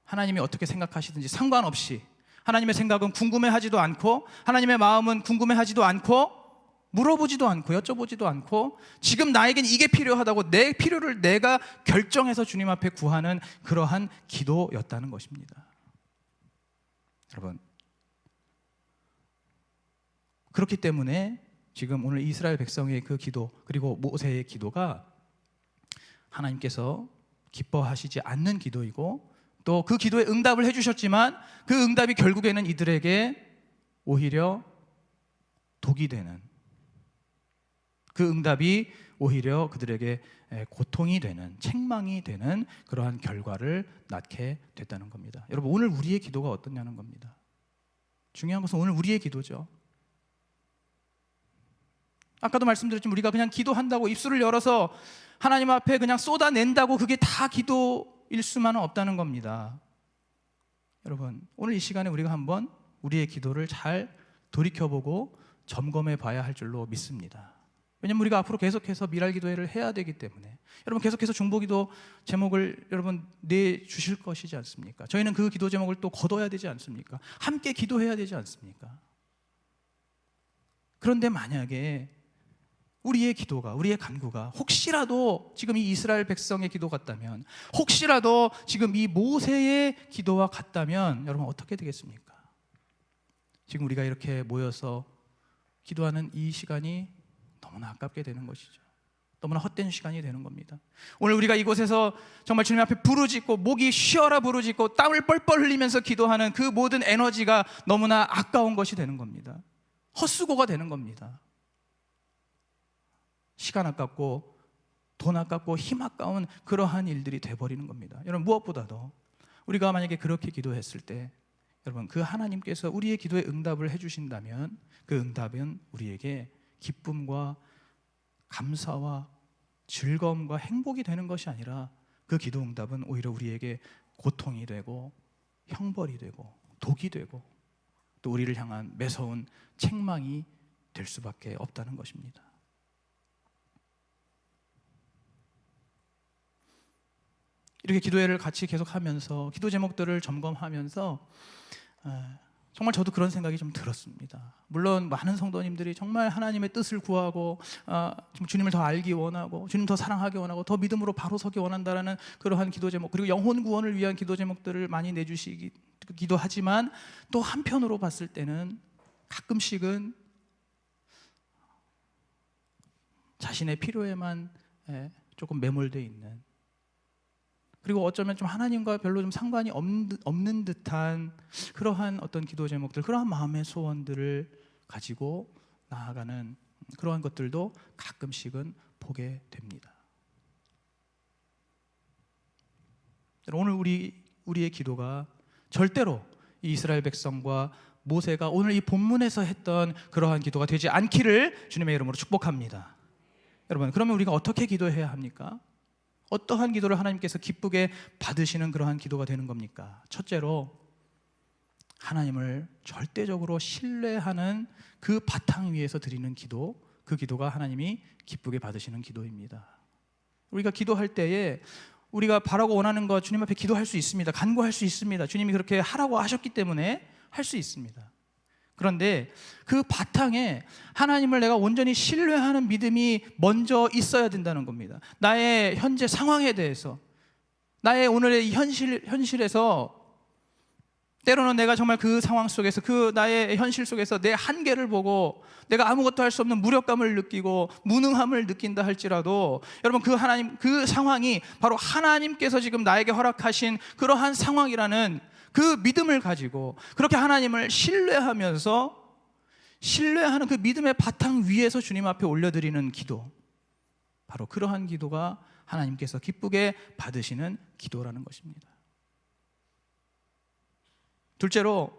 하나님이 어떻게 생각하시든지 상관없이, 하나님의 생각은 궁금해하지도 않고 하나님의 마음은 궁금해하지도 않고 물어보지도 않고 여쭤보지도 않고, 지금 나에겐 이게 필요하다고 내 필요를 내가 결정해서 주님 앞에 구하는 그러한 기도였다는 것입니다. 여러분, 그렇기 때문에 지금 오늘 이스라엘 백성의 그 기도, 그리고 모세의 기도가 하나님께서 기뻐하시지 않는 기도이고, 또 그 기도에 응답을 해주셨지만 그 응답이 결국에는 이들에게 오히려 독이 되는, 그 응답이 오히려 그들에게 고통이 되는, 책망이 되는 그러한 결과를 낳게 됐다는 겁니다. 여러분, 오늘 우리의 기도가 어떠냐는 겁니다. 중요한 것은 오늘 우리의 기도죠. 아까도 말씀드렸지만 우리가 그냥 기도한다고 입술을 열어서 하나님 앞에 그냥 쏟아낸다고 그게 다 기도일 수만은 없다는 겁니다. 여러분, 오늘 이 시간에 우리가 한번 우리의 기도를 잘 돌이켜보고 점검해 봐야 할 줄로 믿습니다. 왜냐하면 우리가 앞으로 계속해서 미랄 기도회를 해야 되기 때문에, 여러분 계속해서 중보기도 제목을 여러분 내주실 것이지 않습니까? 저희는 그 기도 제목을 또 거둬야 되지 않습니까? 함께 기도해야 되지 않습니까? 그런데 만약에 우리의 기도가, 우리의 간구가 혹시라도 지금 이 이스라엘 백성의 기도 같다면, 혹시라도 지금 이 모세의 기도와 같다면 여러분 어떻게 되겠습니까? 지금 우리가 이렇게 모여서 기도하는 이 시간이 너무나 아깝게 되는 것이죠. 너무나 헛된 시간이 되는 겁니다. 오늘 우리가 이곳에서 정말 주님 앞에 부르짖고 목이 쉬어라 부르짖고 땀을 뻘뻘 흘리면서 기도하는 그 모든 에너지가 너무나 아까운 것이 되는 겁니다. 헛수고가 되는 겁니다. 시간 아깝고 돈 아깝고 힘 아까운 그러한 일들이 돼버리는 겁니다. 여러분, 무엇보다도 우리가 만약에 그렇게 기도했을 때 여러분, 그 하나님께서 우리의 기도에 응답을 해주신다면 그 응답은 우리에게 기쁨과 감사와 즐거움과 행복이 되는 것이 아니라 그 기도 응답은 오히려 우리에게 고통이 되고 형벌이 되고 독이 되고 또 우리를 향한 매서운 책망이 될 수밖에 없다는 것입니다. 이렇게 기도회를 같이 계속하면서 기도 제목들을 점검하면서 정말 저도 그런 생각이 좀 들었습니다. 물론 많은 성도님들이 정말 하나님의 뜻을 구하고 주님을 더 알기 원하고 주님 더 사랑하기 원하고 더 믿음으로 바로 서기 원한다라는 그러한 기도 제목, 그리고 영혼 구원을 위한 기도 제목들을 많이 내주시기도 하지만, 또 한편으로 봤을 때는 가끔씩은 자신의 필요에만 조금 매몰되어 있는, 그리고 어쩌면 좀 하나님과 별로 좀 상관이 없는 듯한 그러한 어떤 기도 제목들, 그러한 마음의 소원들을 가지고 나아가는 그러한 것들도 가끔씩은 보게 됩니다. 오늘 우리의 기도가 절대로 이 이스라엘 백성과 모세가 오늘 이 본문에서 했던 그러한 기도가 되지 않기를 주님의 이름으로 축복합니다. 여러분, 그러면 우리가 어떻게 기도해야 합니까? 어떠한 기도를 하나님께서 기쁘게 받으시는 그러한 기도가 되는 겁니까? 첫째로, 하나님을 절대적으로 신뢰하는 그 바탕 위에서 드리는 기도, 그 기도가 하나님이 기쁘게 받으시는 기도입니다. 우리가 기도할 때에 우리가 바라고 원하는 것 주님 앞에 기도할 수 있습니다. 간구할 수 있습니다. 주님이 그렇게 하라고 하셨기 때문에 할 수 있습니다. 그런데 그 바탕에 하나님을 내가 온전히 신뢰하는 믿음이 먼저 있어야 된다는 겁니다. 나의 현재 상황에 대해서, 나의 오늘의 이 현실에서 때로는 내가 정말 그 상황 속에서, 그 나의 현실 속에서 내 한계를 보고 내가 아무것도 할 수 없는 무력감을 느끼고 무능함을 느낀다 할지라도, 여러분 그 상황이 바로 하나님께서 지금 나에게 허락하신 그러한 상황이라는 그 믿음을 가지고 그렇게 하나님을 신뢰하면서, 신뢰하는 그 믿음의 바탕 위에서 주님 앞에 올려드리는 기도, 바로 그러한 기도가 하나님께서 기쁘게 받으시는 기도라는 것입니다. 둘째로,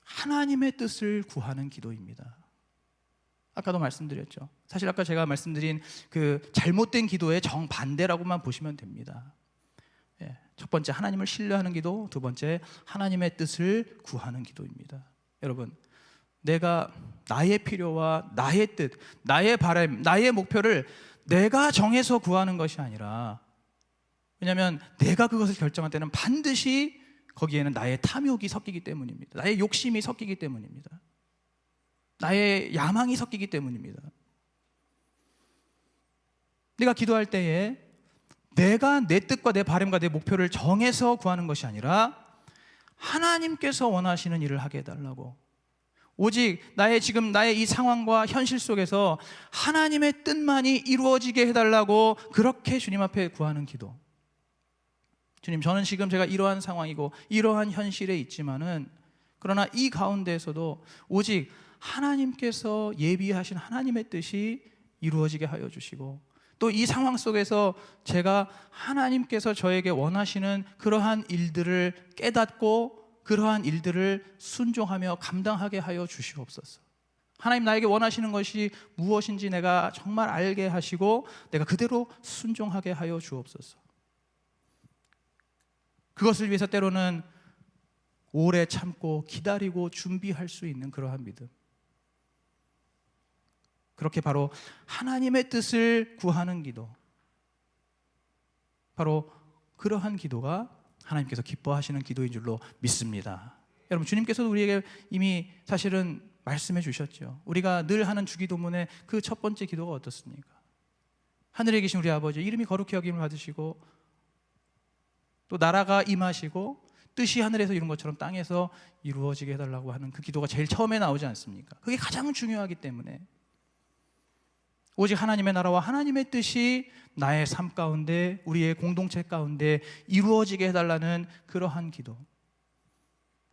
하나님의 뜻을 구하는 기도입니다. 아까도 말씀드렸죠. 사실 아까 제가 말씀드린 그 잘못된 기도의 정반대라고만 보시면 됩니다. 첫 번째 하나님을 신뢰하는 기도, 두 번째 하나님의 뜻을 구하는 기도입니다. 여러분, 내가 나의 필요와 나의 뜻, 나의 바람, 나의 목표를 내가 정해서 구하는 것이 아니라, 왜냐하면 내가 그것을 결정할 때는 반드시 거기에는 나의 탐욕이 섞이기 때문입니다. 나의 욕심이 섞이기 때문입니다. 나의 야망이 섞이기 때문입니다. 내가 기도할 때에 내가 내 뜻과 내 바람과 내 목표를 정해서 구하는 것이 아니라 하나님께서 원하시는 일을 하게 해달라고, 오직 나의 이 상황과 현실 속에서 하나님의 뜻만이 이루어지게 해달라고 그렇게 주님 앞에 구하는 기도. 주님, 저는 지금 제가 이러한 상황이고 이러한 현실에 있지만은, 그러나 이 가운데에서도 오직 하나님께서 예비하신 하나님의 뜻이 이루어지게 하여 주시고, 또 이 상황 속에서 제가 하나님께서 저에게 원하시는 그러한 일들을 깨닫고 그러한 일들을 순종하며 감당하게 하여 주시옵소서. 하나님, 나에게 원하시는 것이 무엇인지 내가 정말 알게 하시고 내가 그대로 순종하게 하여 주옵소서. 그것을 위해서 때로는 오래 참고 기다리고 준비할 수 있는 그러한 믿음, 그렇게 바로 하나님의 뜻을 구하는 기도, 바로 그러한 기도가 하나님께서 기뻐하시는 기도인 줄로 믿습니다. 여러분, 주님께서도 우리에게 이미 사실은 말씀해 주셨죠. 우리가 늘 하는 주기도문의 그 첫 번째 기도가 어떻습니까? 하늘에 계신 우리 아버지, 이름이 거룩히 여김을 받으시고 또 나라가 임하시고 뜻이 하늘에서 이룬 것처럼 땅에서 이루어지게 해달라고 하는 그 기도가 제일 처음에 나오지 않습니까? 그게 가장 중요하기 때문에 오직 하나님의 나라와 하나님의 뜻이 나의 삶 가운데, 우리의 공동체 가운데 이루어지게 해달라는 그러한 기도.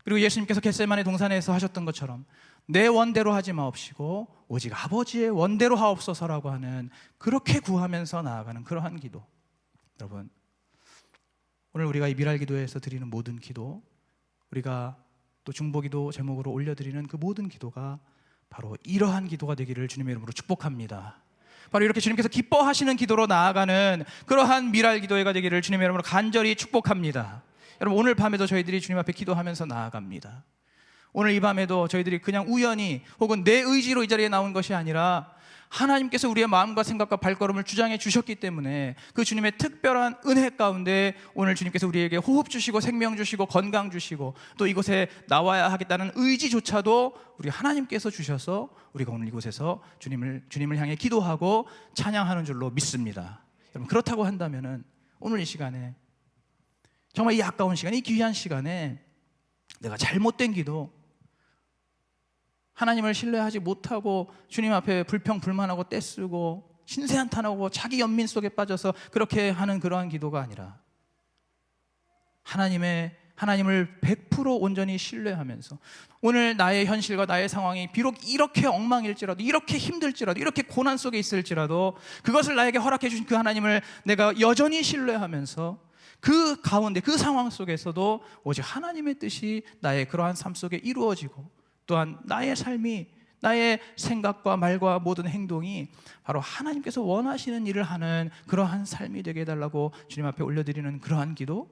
그리고 예수님께서 겟세마네 동산에서 하셨던 것처럼 내 원대로 하지 마옵시고 오직 아버지의 원대로 하옵소서라고 하는, 그렇게 구하면서 나아가는 그러한 기도. 여러분, 오늘 우리가 이 미랄 기도에서 드리는 모든 기도, 우리가 또 중보기도 제목으로 올려드리는 그 모든 기도가 바로 이러한 기도가 되기를 주님의 이름으로 축복합니다. 바로 이렇게 주님께서 기뻐하시는 기도로 나아가는 그러한 미랄 기도회가 되기를 주님의 이름으로 간절히 축복합니다. 여러분, 오늘 밤에도 저희들이 주님 앞에 기도하면서 나아갑니다. 오늘 이 밤에도 저희들이 그냥 우연히 혹은 내 의지로 이 자리에 나온 것이 아니라 하나님께서 우리의 마음과 생각과 발걸음을 주장해 주셨기 때문에 그 주님의 특별한 은혜 가운데 오늘 주님께서 우리에게 호흡 주시고 생명 주시고 건강 주시고 또 이곳에 나와야 하겠다는 의지조차도 우리 하나님께서 주셔서 우리가 오늘 이곳에서 주님을 향해 기도하고 찬양하는 줄로 믿습니다. 여러분, 그렇다고 한다면은 오늘 이 시간에, 정말 이 아까운 시간, 이 귀한 시간에 내가 잘못된 기도, 하나님을 신뢰하지 못하고 주님 앞에 불평불만하고 떼쓰고 신세한탄하고 자기 연민 속에 빠져서 그렇게 하는 그러한 기도가 아니라 하나님을 100% 온전히 신뢰하면서 오늘 나의 현실과 나의 상황이 비록 이렇게 엉망일지라도, 이렇게 힘들지라도, 이렇게 고난 속에 있을지라도 그것을 나에게 허락해 주신 그 하나님을 내가 여전히 신뢰하면서 그 가운데, 그 상황 속에서도 오직 하나님의 뜻이 나의 그러한 삶 속에 이루어지고, 또한 나의 삶이, 나의 생각과 말과 모든 행동이 바로 하나님께서 원하시는 일을 하는 그러한 삶이 되게 해달라고 주님 앞에 올려드리는 그러한 기도.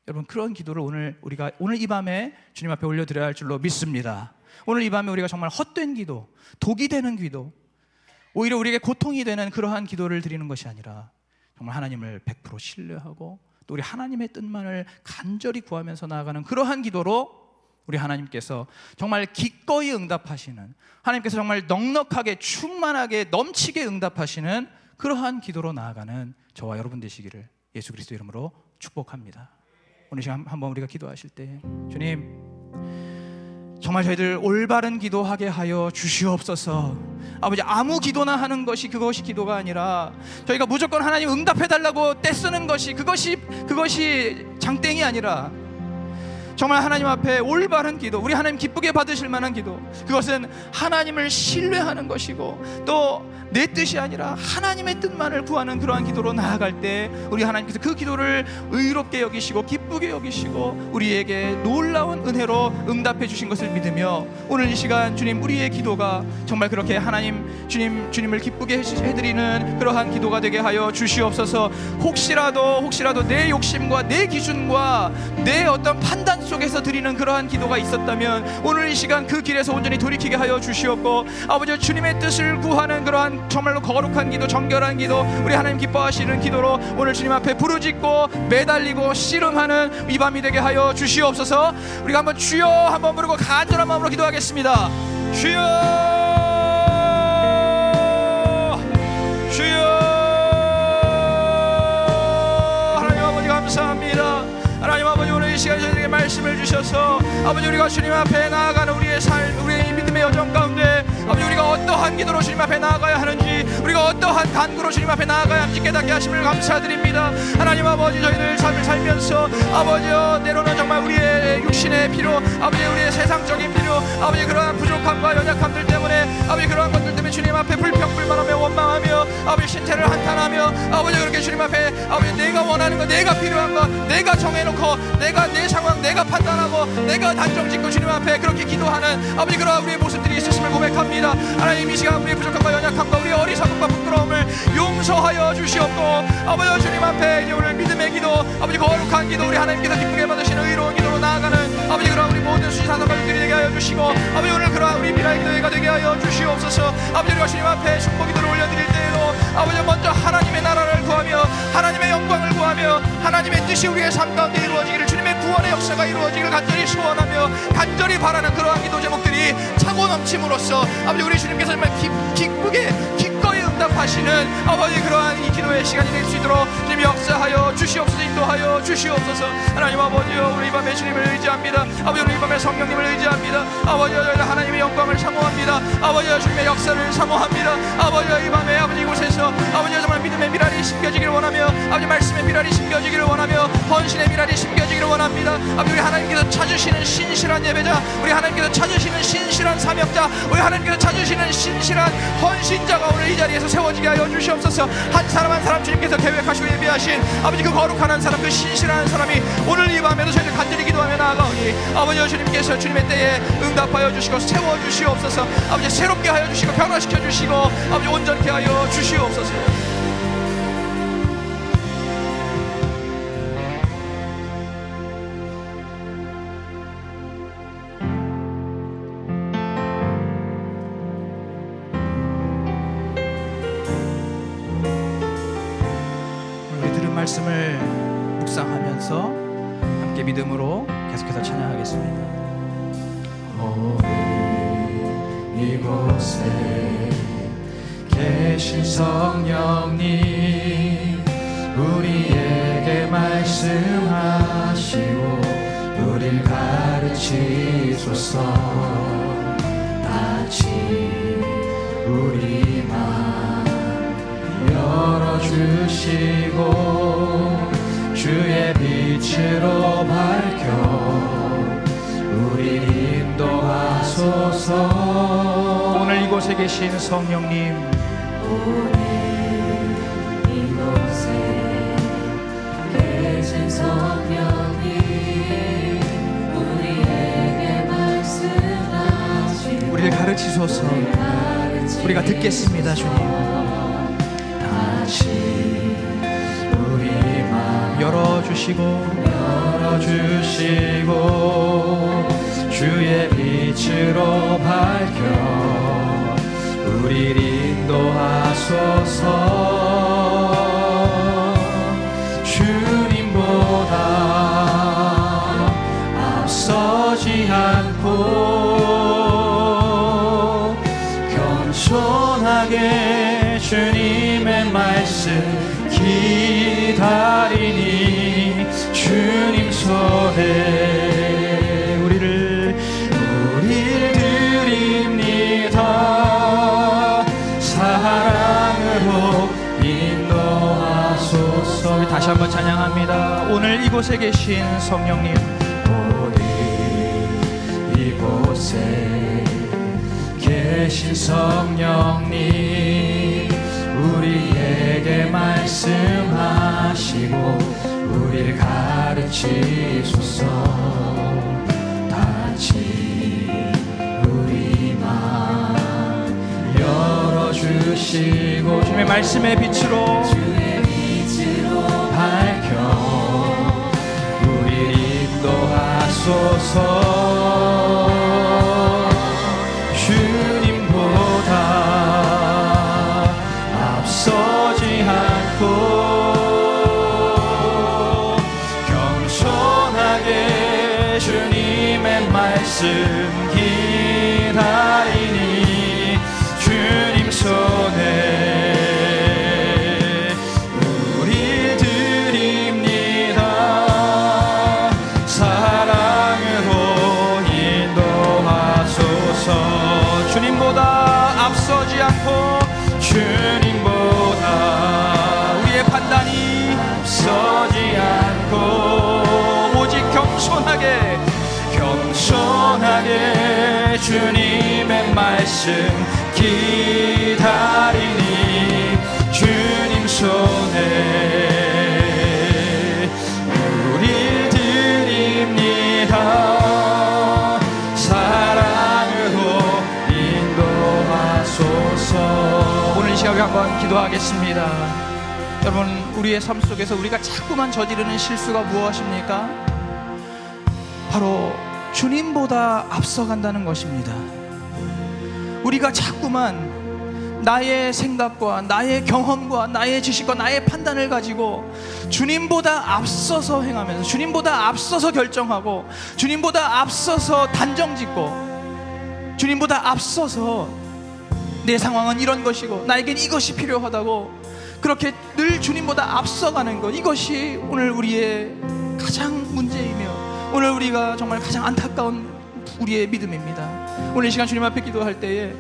여러분, 그런 기도를 오늘 이 밤에 주님 앞에 올려드려야 할 줄로 믿습니다. 오늘 이 밤에 우리가 정말 헛된 기도, 독이 되는 기도, 오히려 우리에게 고통이 되는 그러한 기도를 드리는 것이 아니라 정말 하나님을 100% 신뢰하고 또 우리 하나님의 뜻만을 간절히 구하면서 나아가는 그러한 기도로 우리 하나님께서 정말 기꺼이 응답하시는, 하나님께서 정말 넉넉하게 충만하게 넘치게 응답하시는 그러한 기도로 나아가는 저와 여러분 되시기를 예수 그리스도 이름으로 축복합니다. 오늘 시간 한번 우리가 기도하실 때, 주님 정말 저희들 올바른 기도하게 하여 주시옵소서. 아버지, 아무 기도나 하는 것이 그것이 기도가 아니라 저희가 무조건 하나님 응답해달라고 떼쓰는 것이 그것이 장땡이 아니라 정말 하나님 앞에 올바른 기도, 우리 하나님 기쁘게 받으실 만한 기도, 그것은 하나님을 신뢰하는 것이고 또 내 뜻이 아니라 하나님의 뜻만을 구하는 그러한 기도로 나아갈 때 우리 하나님께서 그 기도를 의롭게 여기시고 기쁘게 여기시고 우리에게 놀라운 은혜로 응답해 주신 것을 믿으며 오늘 이 시간 주님, 우리의 기도가 정말 그렇게 하나님 주님을 기쁘게 해드리는 그러한 기도가 되게 하여 주시옵소서. 혹시라도 내 욕심과 내 기준과 내 어떤 판단 속에서 드리는 그러한 기도가 있었다면 오늘 이 시간 그 길에서 온전히 돌이키게 하여 주시옵고, 아버지 주님의 뜻을 구하는 그러한 정말로 거룩한 기도, 정결한 기도, 우리 하나님 기뻐하시는 기도로 오늘 주님 앞에 부르짖고 매달리고 씨름하는 이 밤이 되게 하여 주시옵소서. 우리가 한번 주여 한번 부르고 간절한 마음으로 기도하겠습니다. 주여, 주여. 하나님 아버지 감사합니다. 하나님 아버지, 오늘 이 시간 저희에게 말씀을 주셔서 아버지 우리가 주님 앞에 나아가는 우리의 삶, 우리의 믿음의 여정 가운데 아버지 우리가 어떠한 기도로 주님 앞에 나아가야 하는지, 우리가 어떠한 간구로 주님 앞에 나아가야 하는지 깨닫게 하심을 감사드립니다. 하나님 아버지, 저희들 삶을 살면서 아버지여 때로는 정말 우리의 육신의 필요, 아버지 우리의 세상적인 필요, 아버지 그러한 부족함과 연약함들 때문에 아버지 그러한 것들 때문에 주님 앞에 불평불만하며 원망하며 아버지 신체를 한탄하며 아버지 그렇게 주님 앞에 아버지 내가 원하는 것, 내가 필요한 것 내가 정해놓고 내가 내 상황 내가 판단하고 내가 단정짓고 주님 앞에 그렇게 기도하는 아버지 그러한 우리의 모습들이 있으심을 고백합니다. 하나님 이 시간 우리의 부족함과 연약함과 우리의 어리석음과 부끄러움을 용서하여 주시옵고 아버지 주님 앞에 이제 오늘 믿음의 기도, 아버지 거룩한 기도, 우리 하나님께서 기쁘게 받으시는 의로운 기도로 나아가는 아버지 그러한 우리 모든 수지사상 가족들이 되게 하여 주시고 아버지 오늘 그러한 우리 미라의 기도회가 되게 하여 주시옵소서. 아버지 우리가 주님 앞에 축복 기도를 올려드릴 때에도 아버지 먼저 하나님의 나라를 구하며 하나님의 영광을 구하며 하나님의 뜻이 우리의 삶 가운데 이루어지기를, 주님의 구원의 역사가 이루어지기를 간절히 소원하며 간절히 바라는 그러한 기도 제목들이 차고 넘침으로써 아버지 우리 주님께서 정말 기쁘게 기꺼이 응답하시는 아버지 그러한 이 기도의 시간이 될 수 있도록 주님 역사하여 주시옵소서. 인도하여 주시옵소서. 하나님 아버지여, 우리 이 밤에 주님을 의지합니다. 아버지 우리 이 밤에 성령님을 의지합니다. 아버지여, 저희는 하나님의 영광을 사모합니다. 아버지여, 주님의 역사를 사모합니다. 아버지여, 이 밤에 아버지 이곳에서 아버지여 정말 믿음의 미랄이 심겨지기를 원하며 아버지 말씀의 미랄이 심겨지기를 원하며 헌신의 미랄이 심겨지기를 원합니다. 아버지 우리 하나님께서 찾으시는 신실한 예배자, 우리 하나님께서 찾으시는 신실한 사역자, 우리 하나님께서 찾으시는 신실한 헌신자가 오늘 이 자리에서 세워지게 하여 주시옵소서. 한 사람 한 사람 주님께서 계획하시고 예비하신 아버지 그 거룩한 한 사람, 그 신실한 사람이 오늘 이 밤에도 저희들 간절히 기도하며 나아가오니 아버지 주님께서 주님의 때에 응답하여 주시고 세워주시옵소서. 아버지 새롭게 하여 주시고 변화시켜 주시고 아버지 온전케 하여 주시옵소서. 말씀을 묵상하면서 함께 믿음으로 계속해서 찬양하겠습니다. 오늘 이곳에 계신 성령님 우리에게 말씀하시고 우릴 가르치소서. 다시 우리 맘 열어주시고 주의 빛으로 밝혀 우리 인도하소서. 오늘 이곳에 계신 성령님, 오늘 이곳에 계신 성령님 우리에게 말씀하시고 우리를 가르치소서. 우리가 듣겠습니다. 주님 다시 우리 마음 열어주시고 주의 빛으로 밝혀 우리를 인도하소서. 주님보다 앞서지 않 겸손하게 주님의 말씀 기다리니 주님 손에 우리를 드립니다. 사랑으로 인도하소서. 우리 다시 한번 찬양합니다. 오늘 이곳에 계신 성령님, 오늘 이곳에 계신 성령님, 우리에게 말씀하시고 우리를 가르치소서. 다시 우리 마음 열어주시고 주님의 말씀의 빛으로 밝혀 우리 인도하소서. 주님보다 앞서지 않고 겸손하게 주님의 말씀 기다리니 주님 손에 앞서지 않고 주님보다 우리의 판단이 앞서지 않고 오직 겸손하게 주님의 말씀 기다리니 주님 손에 우리 드립니다. 오늘 이 시간에 한번 기도하겠습니다. 여러분, 우리의 삶 속에서 우리가 자꾸만 저지르는 실수가 무엇입니까? 바로 주님보다 앞서간다는 것입니다. 우리가 자꾸만 나의 생각과 나의 경험과 나의 지식과 나의 판단을 가지고 주님보다 앞서서 행하면서 주님보다 앞서서 결정하고 주님보다 앞서서 단정짓고 주님보다 앞서서 내 상황은 이런 것이고 나에겐 이것이 필요하다고 그렇게 늘 주님보다 앞서가는 것, 이것이 오늘 우리의 가장 문제이며 오늘 우리가 정말 가장 안타까운 우리의 믿음입니다. 오늘 이 시간 주님 앞에 기도할 때에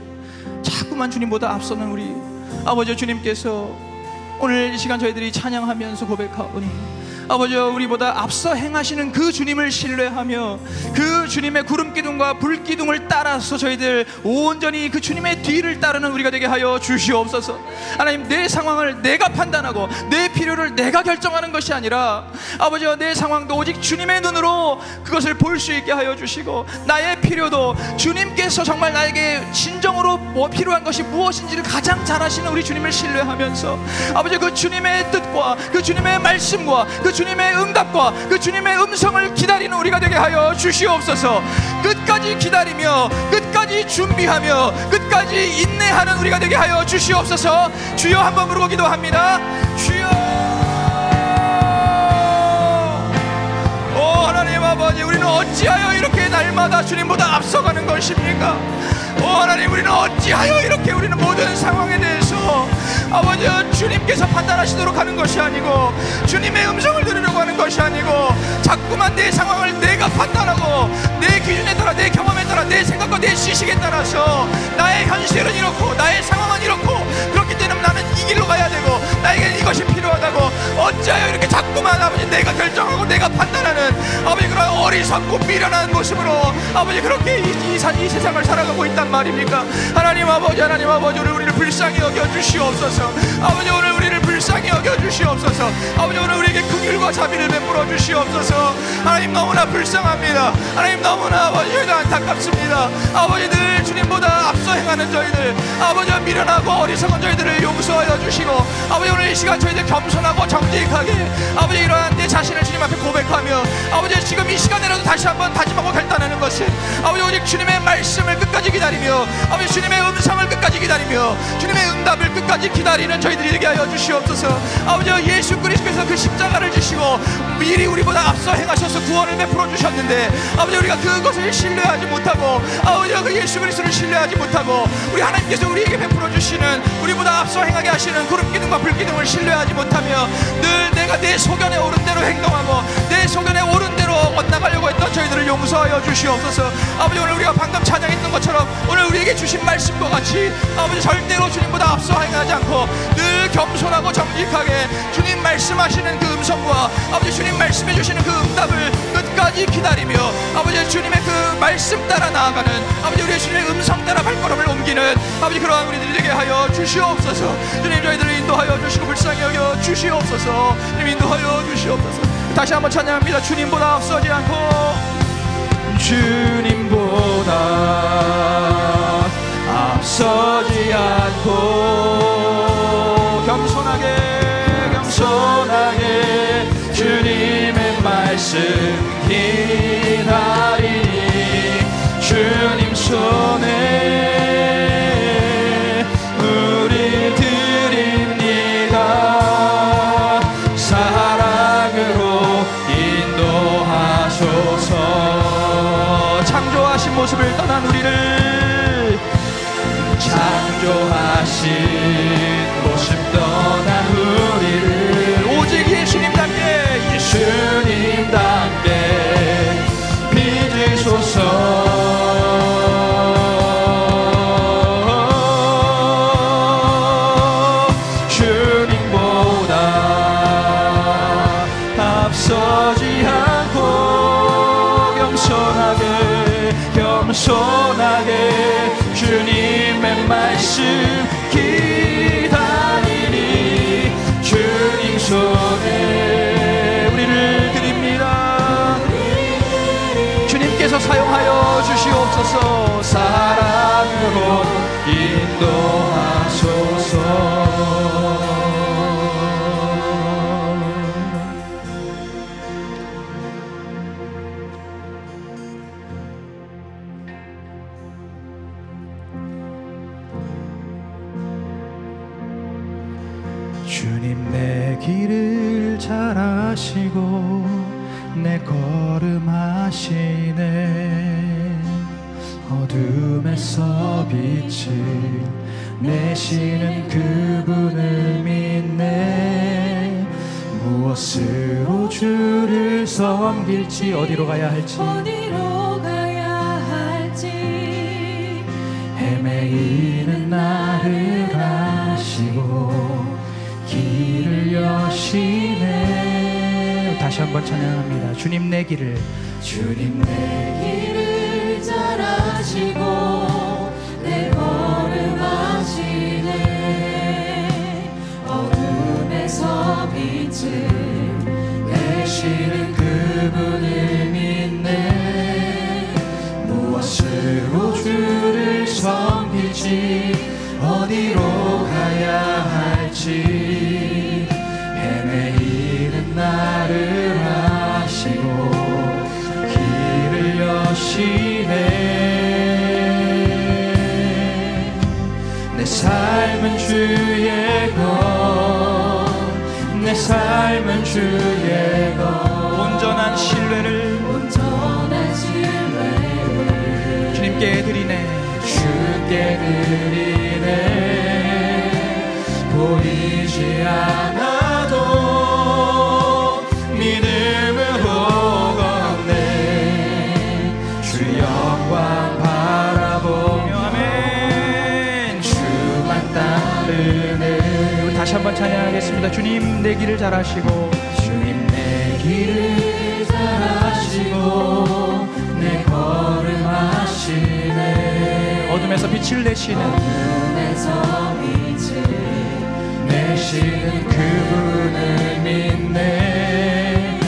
자꾸만 주님보다 앞서는 우리 아버지 주님께서 오늘 이 시간 저희들이 찬양하면서 고백하오니 아버지, 우리보다 앞서 행하시는 그 주님을 신뢰하며 그 주님의 구름기둥과 불기둥을 따라서 저희들 온전히 그 주님의 뒤를 따르는 우리가 되게 하여 주시옵소서. 하나님, 내 상황을 내가 판단하고 내 필요를 내가 결정하는 것이 아니라 아버지, 내 상황도 오직 주님의 눈으로 그것을 볼 수 있게 하여 주시고 나의 필요도 주님께서 정말 나에게 진정으로 필요한 것이 무엇인지를 가장 잘 아시는 우리 주님을 신뢰하면서 아버지, 그 주님의 뜻과 그 주님의 말씀과 그 주님의 응답과 그 주님의 음성을 기다리는 우리가 되게 하여 주시옵소서. 끝까지 기다리며 끝까지 준비하며 끝까지 인내하는 우리가 되게 하여 주시옵소서. 주여, 한번 부르고 기도합니다. 주여. 오 하나님 아버지, 우리는 어찌하여 이렇게 날마다 주님보다 앞서가는 것입니까? 오 하나님, 우리는 어찌하여 이렇게 우리는 모든 상황에 대해서 아버지 주님께서 판단하시도록 하는 것이 아니고 주님의 음성을 들으려고 하는 것이 아니고 자꾸만 내 상황을 내가 판단하고 내 기준에 따라 내 경험에 따라 내 생각과 내 지식에 따라서 나의 현실은 이렇고 나의 상황은 이렇고 그렇기 때문에 나는 이 길로 가야 되고 나에게 이것이 필요하다고 어찌하여 이렇게 자꾸만 아버지 내가 결정하고 내가 판단하는 아버지 그런 어리석고 미련한 모습으로 아버지 그렇게 이 세상을 살아가고 있단 말입니까? 하나님 아버지, 하나님 아버지, 우리를 불쌍히 여겨 주시옵소서. 아버지, 오늘 우리를 불쌍히 여겨 주시옵소서. 아버지, 오늘 우리에게 긍휼과 자비를 베풀어 주시옵소서. 하나님, 너무나 불쌍합니다. 하나님, 너무나 아버지 안타깝습니다. 아버지, 늘 주님보다 앞서 행하는 저희들 아버지 미련하고 어리석은 저희들을 용서하여 주시고 아버지, 오늘 이 시간 저희들 겸손하고 정직하게 아버지 이러한 내 자신을 주님 앞에 고백하며 아버지 지금 이 시간에라도 다시 한번 다짐하고 결단하는 것은 아버지 오직 주님의 말씀을 끝까지 기다리며 아버지 주님의 음성을 끝까지 기다리며 주님의 응답을 끝까지 기다리는 저희들이 되게 하여 주시옵소서. 주시옵소서. 아버지 예수 그리스도께서 그 십자가를 지시고 미리 우리보다 앞서 행하셔서 구원을 베풀어 주셨는데 아버지 우리가 그것을 신뢰하지 못하고 아버지가 그 예수 그리스도를 신뢰하지 못하고 우리 하나님께서 우리에게 베풀어 주시는 우리보다 앞서 행하게 하시는 구름기둥과 불기둥을 신뢰하지 못하며 늘 내가 내 소견에 옳은 대로 행동하고 내 소견에 옳은 대로 엇나가려고 했던 저희들을 용서하여 주시옵소서. 아버지 오늘 우리가 방금 찬양했던 것처럼 오늘 우리에게 주신 말씀과 같이 아버지 절대로 주님보다 앞서 행하지 않고 늘 겸손하고 정직하게 주님 말씀하시는 그 음성과 아버지 주님 말씀해 주시는 그 응답을 끝까지 기다리며 아버지 주님의 그 말씀 따라 나아가는 아버지 우리의 주님의 음성 따라 발걸음을 옮기는 아버지 그러한 우리들이 되게 하여 주시옵소서. 주님 저희들을 인도하여 주시고 불쌍히 여겨 주시옵소서. 주님 인도하여 주시옵소서. 다시 한번 찬양합니다. 주님보다 앞서지 않고 주님보다 앞서지 않고 겸손하게 주님의 말씀 기다리니 주님 손에 우리 드립니다. 사랑으로 인도하소서. 창조하신 모습을 떠난 우리를 창조하신 모습 떠난 우리를 오직 예수님답게 빚으소서. 주님보다 앞서지 않고 겸손하게 주님의 말씀 기다리니 주님 손에 우리를 드립니다. 주님께서 사용하여 주시옵소서. 사랑으로 인도하소서. 주님 내 길을 잘 아시고 내 걸음 하시네. 어둠에서 빛을 내시는 그분을 믿네. 무엇으로 주를 섬길지 어디로 가야 할지 헤매이는 나를 아시고 길을 여시네. 다시 한번 찬양합니다. 주님 내 길을 잘 아시고 내 걸음 하시네. 어둠에서 빛을 내시는 그분을 믿네. 무엇으로 주를 섬길지 어디로 가야 할지 헤매이는 나를 아시고 길을 여시네. 내 삶은 주의 것, 내 삶은 주의 것. 온전한 신뢰를 주님께 드리네. 주께 드리네. 보이지 않아도 믿음으로 걷네. 주 영광 바라보며 아멘. 주만 따르네. 우리 다시 한번 찬양하겠습니다. 주님 내 길을 잘 아시고 주님 내 길을 잘 아시고 내 걸음 하시네. 어둠에서 빛을 내시는 그분을 믿네.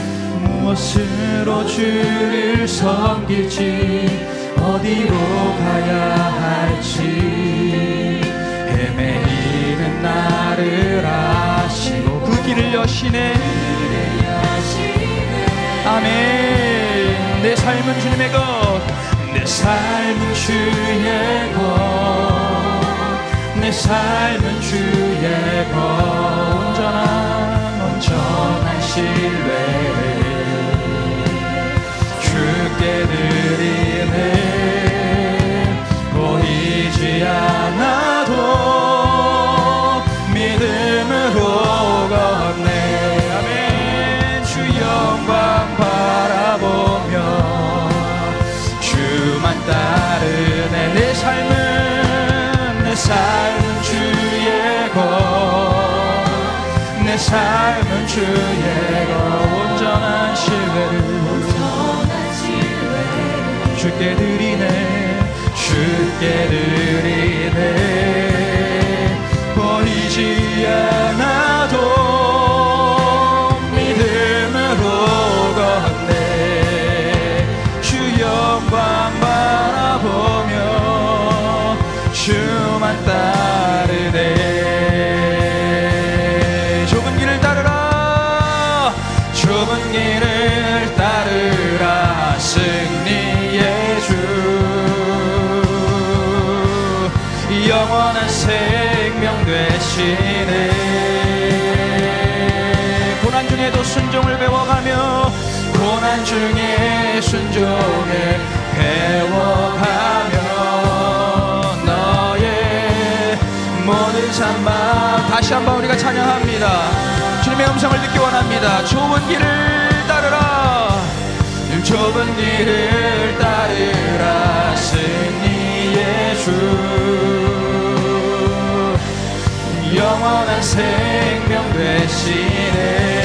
무엇으로 주를 섬길지 어디로 가야 할지 헤매이는 나를 아시고 그 길을 여시네. 아멘. 내 삶은 주님의 것, 내 삶은 주의 것, 내 삶은 주의 것. 온전한 신뢰를 주께 드리네. 보이지 않아도 믿음으로 걷네. 아멘. 주 영광 바라보며 주만 따르네. 내 삶은 주의 것, 내 삶은 주의 것. 온전한 신뢰를 주께 드리네. 주께 드리네. 보이지 않아도 믿음으로 걷네. 주 영광 바라보며 주만 따르네. 좁은 길을 따르라. 좁은 길을 따르라. 승리의 주. 영원한 생명 되시네. 고난 중에도 순종을 배워가며 고난 중에 순종을 배워가며 너의 모든 삶만. 다시 한번 우리가 찬양합니다. 주님의 음성을 듣기 원합니다. 좁은 길을 따르라. 좁은 길을 따르라. 승리의 주. 영원한 생명 되시네.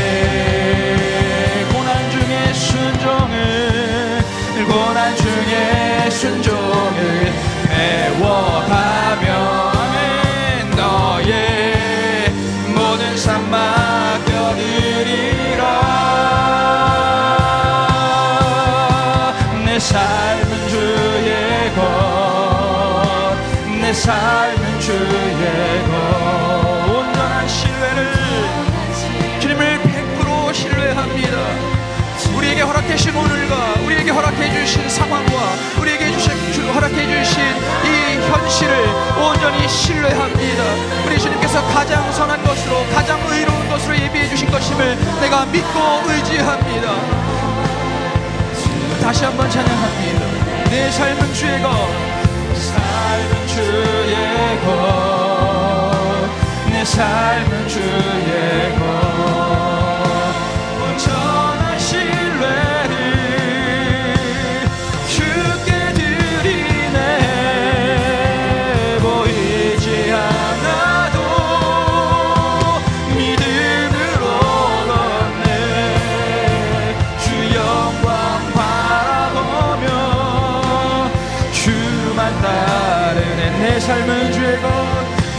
고난 중에 순종을 배워가며 아멘. 너의 모든 삶 맡겨드리라. 내 삶은 주의 것, 내 삶은 주의 것. 온전한 신뢰를 주님을 100% 신뢰합니다. 우리에게 허락해 주신 오늘과 우리에게 허락해 주신 상황과 우리에게 허락해 주신 이 현실을 온전히 신뢰합니다. 우리 주님께서 가장 선한 것으로 가장 의로운 것으로 예비해 주신 것임을 내가 믿고 의지합니다. 다시 한번 찬양합니다. 내 삶은 주의 것, 삶은 주의 것, 내 삶은 주의 것. 온전한 신뢰를 주께 드리네. 보이지 않아도 믿음으로 걷네. 주 영광 바라보며 주만 따르네. 내 삶은 주의 것,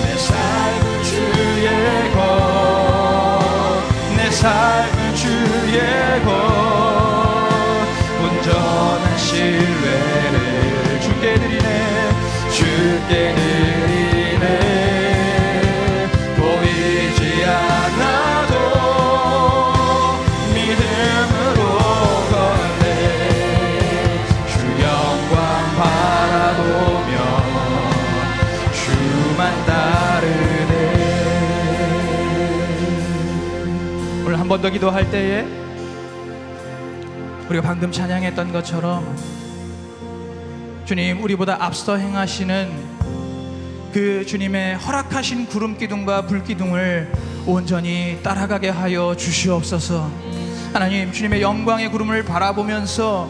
내 삶은 주의 것, 내 삶은 주의 것. 온전한 신뢰를 주께 드리네. 주께 드리네. 보이지 않아도 믿음으로 걷네. 주 영광 바라보며 주만 따르네. 오늘 한 번 더 기도할 때에 우리가 방금 찬양했던 것처럼 주님, 우리보다 앞서 행하시는 그 주님의 허락하신 구름 기둥과 불 기둥을 온전히 따라가게 하여 주시옵소서. 하나님, 주님의 영광의 구름을 바라보면서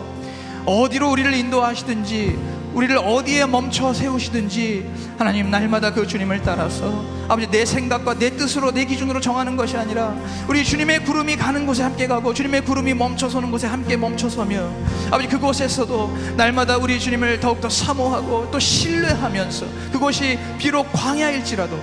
어디로 우리를 인도하시든지 우리를 어디에 멈춰 세우시든지 하나님, 날마다 그 주님을 따라서 아버지, 내 생각과 내 뜻으로 내 기준으로 정하는 것이 아니라 우리 주님의 구름이 가는 곳에 함께 가고 주님의 구름이 멈춰서는 곳에 함께 멈춰서며 아버지, 그곳에서도 날마다 우리 주님을 더욱더 사모하고 또 신뢰하면서 그곳이 비록 광야일지라도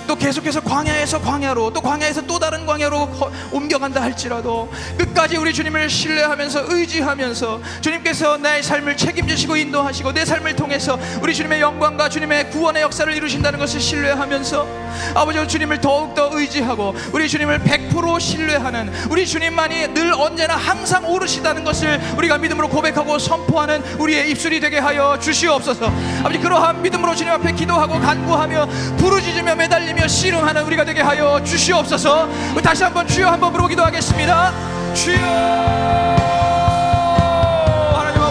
또 계속해서 광야에서 광야로 또 광야에서 또 다른 광야로 옮겨간다 할지라도 끝까지 우리 주님을 신뢰하면서 의지하면서 주님께서 나의 삶을 책임지시고 인도하시고 내 삶을 통해서 우리 주님의 영광과 주님의 구원의 역사를 이루신다는 것을 신뢰하면서 아버지, 주님을 더욱더 의지하고 우리 주님을 100% 신뢰하는 우리 주님만이 늘 언제나 항상 오르시다는 것을 우리가 믿음으로 고백하고 선포하는 우리의 입술이 되게 하여 주시옵소서. 아버지, 그러한 믿음으로 주님 앞에 기도하고 간구하며 부르짖으며 매달리며 아버지 씨름하는 우리가 되게 하여 주시옵소서. 다시 한번 주여 한번 부르고 기도하겠습니다. 주여.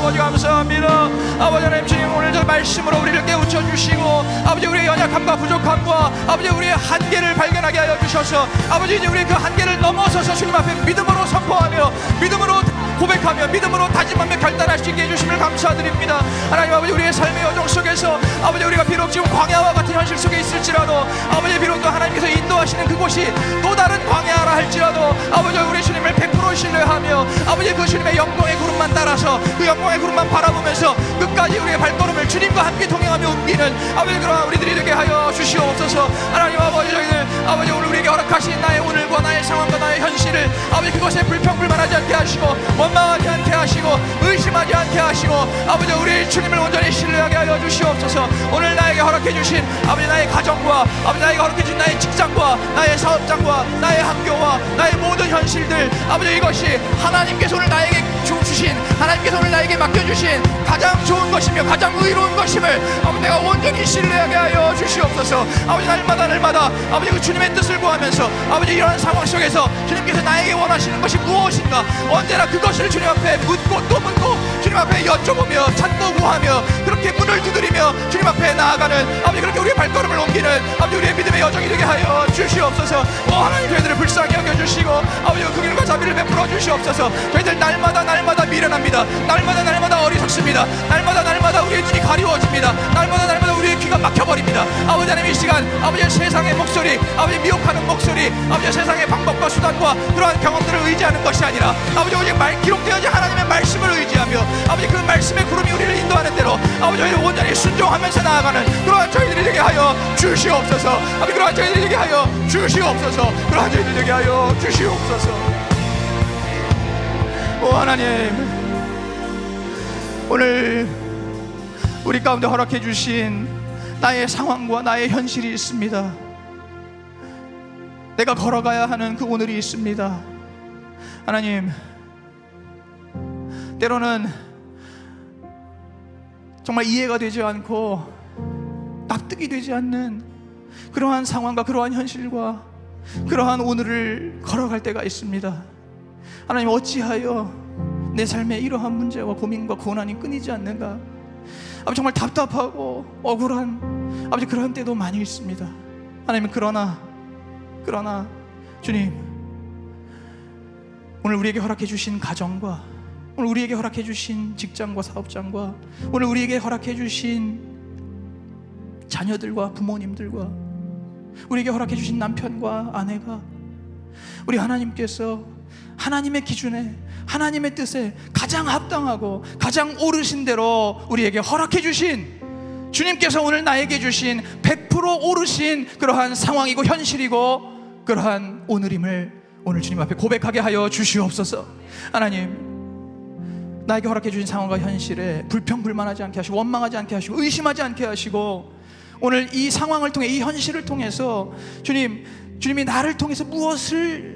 아버지 감사합니다. 아버지 하나님 주님 오늘 저 말씀으로 우리를 깨우쳐 주시고 아버지 우리의 연약함과 부족함과 아버지 우리의 한계를 발견하게 하여 주셔서 아버지 이제 우리 그 한계를 넘어서서 주님 앞에 믿음으로 선포하며 믿음으로 고백하며 믿음으로 다짐하며 결단할 수 있게 해주심을 감사드립니다. 하나님 아버지 우리의 삶의 여정 속에서 아버지 우리가 비록 지금 광야와 같은 현실 속에 있을지라도 아버지 비록 또 하나님께서 인도하시는 그곳이 또 다른 광야라 할지라도 아버지 우리 주님을 100% 신뢰하며 아버지 그 주님의 영광의 구름만 따라서 그 영광의 구름만 바라보면서 끝까지 우리의 발걸음을 주님과 함께 동행하며 옮기는 아버지 그러한 우리들이 되게 하여 주시옵소서. 하나님 아버지 저희들 아버지 오늘 우리에게 허락하신 나의 오늘과 나의 상황과 나의 현실을 아버지 그것에 불평불만하지 않게 하시고 원망하지 않게 하시고 의심하지 않게 하시고 아버지 우리 주님을 온전히 신뢰하게 하여 주시옵소서. 오늘 나에게 허락해 주신 아버지 나의 가정과 아버지 나에게 허락해 주신 나의 직장과 나의 사업장과 나의 학교와 나의 모든 현실들 아버지 이것이 하나님께서 오늘 나에게 주신 하나님께서 오늘 나에게 맡겨주신 가장 좋은 것이며 가장 의로운 것임을 아버지 내가 온전히 신뢰하게 하여 주시옵소서. 아버지 날마다 아버지 그 주님의 뜻을 구하면서 아버지 이러한 상황 속에서 주님께서 나에게 원하시는 것이 무엇인가 언제나 그것을 주님 앞에 묻고 또 묻고 주님 앞에 여쭤보며 찾고 구하며 그렇게 문을 두드리며 주님 앞에 나아가는 아버지 그렇게 우리의 발걸음을 옮기는 아버지 우리의 믿음의 여정이 되게 하여 주시옵소서. 하나님 저희들을 불쌍히 여겨주시고 아버지 그 길과 자비를 베풀어 주시옵소서. 저희들 날마다 미련합니다. 날마다 어리석습니다. 날마다 우리의 눈이 가리워집니다. 날마다 우리의 귀가 막혀버립니다. 아버지 하나님 이 시간 아버지의 세상의 목소리 아버지 미혹하는 목소리 아버지 세상의 방법과 수단과 그러한 경험들을 의지하는 것이 아니라 아버지 오직 기록되어진 하나님의 말씀을 의지하며 아버지 그 말씀의 구름이 우리를 인도하는 대로 아버지 저희를 온전히 순종하면서 나아가는 그러한 저희들이 되게 하여 주시옵소서. 아버지 그러한 저희들이 되게 하여 주시옵소서. 그러한 저희들이 되게 하여 주시옵소서. 오 하나님 오늘 우리 가운데 허락해 주신 나의 상황과 나의 현실이 있습니다. 내가 걸어가야 하는 그 오늘이 있습니다. 하나님 때로는 정말 이해가 되지 않고 납득이 되지 않는 그러한 상황과 그러한 현실과 그러한 오늘을 걸어갈 때가 있습니다. 하나님 어찌하여 내 삶에 이러한 문제와 고민과 고난이 끊이지 않는가. 아버지 정말 답답하고 억울한 아버지 그런 때도 많이 있습니다. 하나님 그러나 주님 오늘 우리에게 허락해 주신 가정과 오늘 우리에게 허락해 주신 직장과 사업장과 오늘 우리에게 허락해 주신 자녀들과 부모님들과 우리에게 허락해 주신 남편과 아내가 우리 하나님께서 하나님의 기준에 하나님의 뜻에 가장 합당하고 가장 옳으신 대로 우리에게 허락해 주신 주님께서 오늘 나에게 주신 100% 옳으신 그러한 상황이고 현실이고 그러한 오늘임을 오늘 주님 앞에 고백하게 하여 주시옵소서. 하나님 나에게 허락해 주신 상황과 현실에 불평불만하지 않게 하시고 원망하지 않게 하시고 의심하지 않게 하시고 오늘 이 상황을 통해 이 현실을 통해서 주님이 나를 통해서 무엇을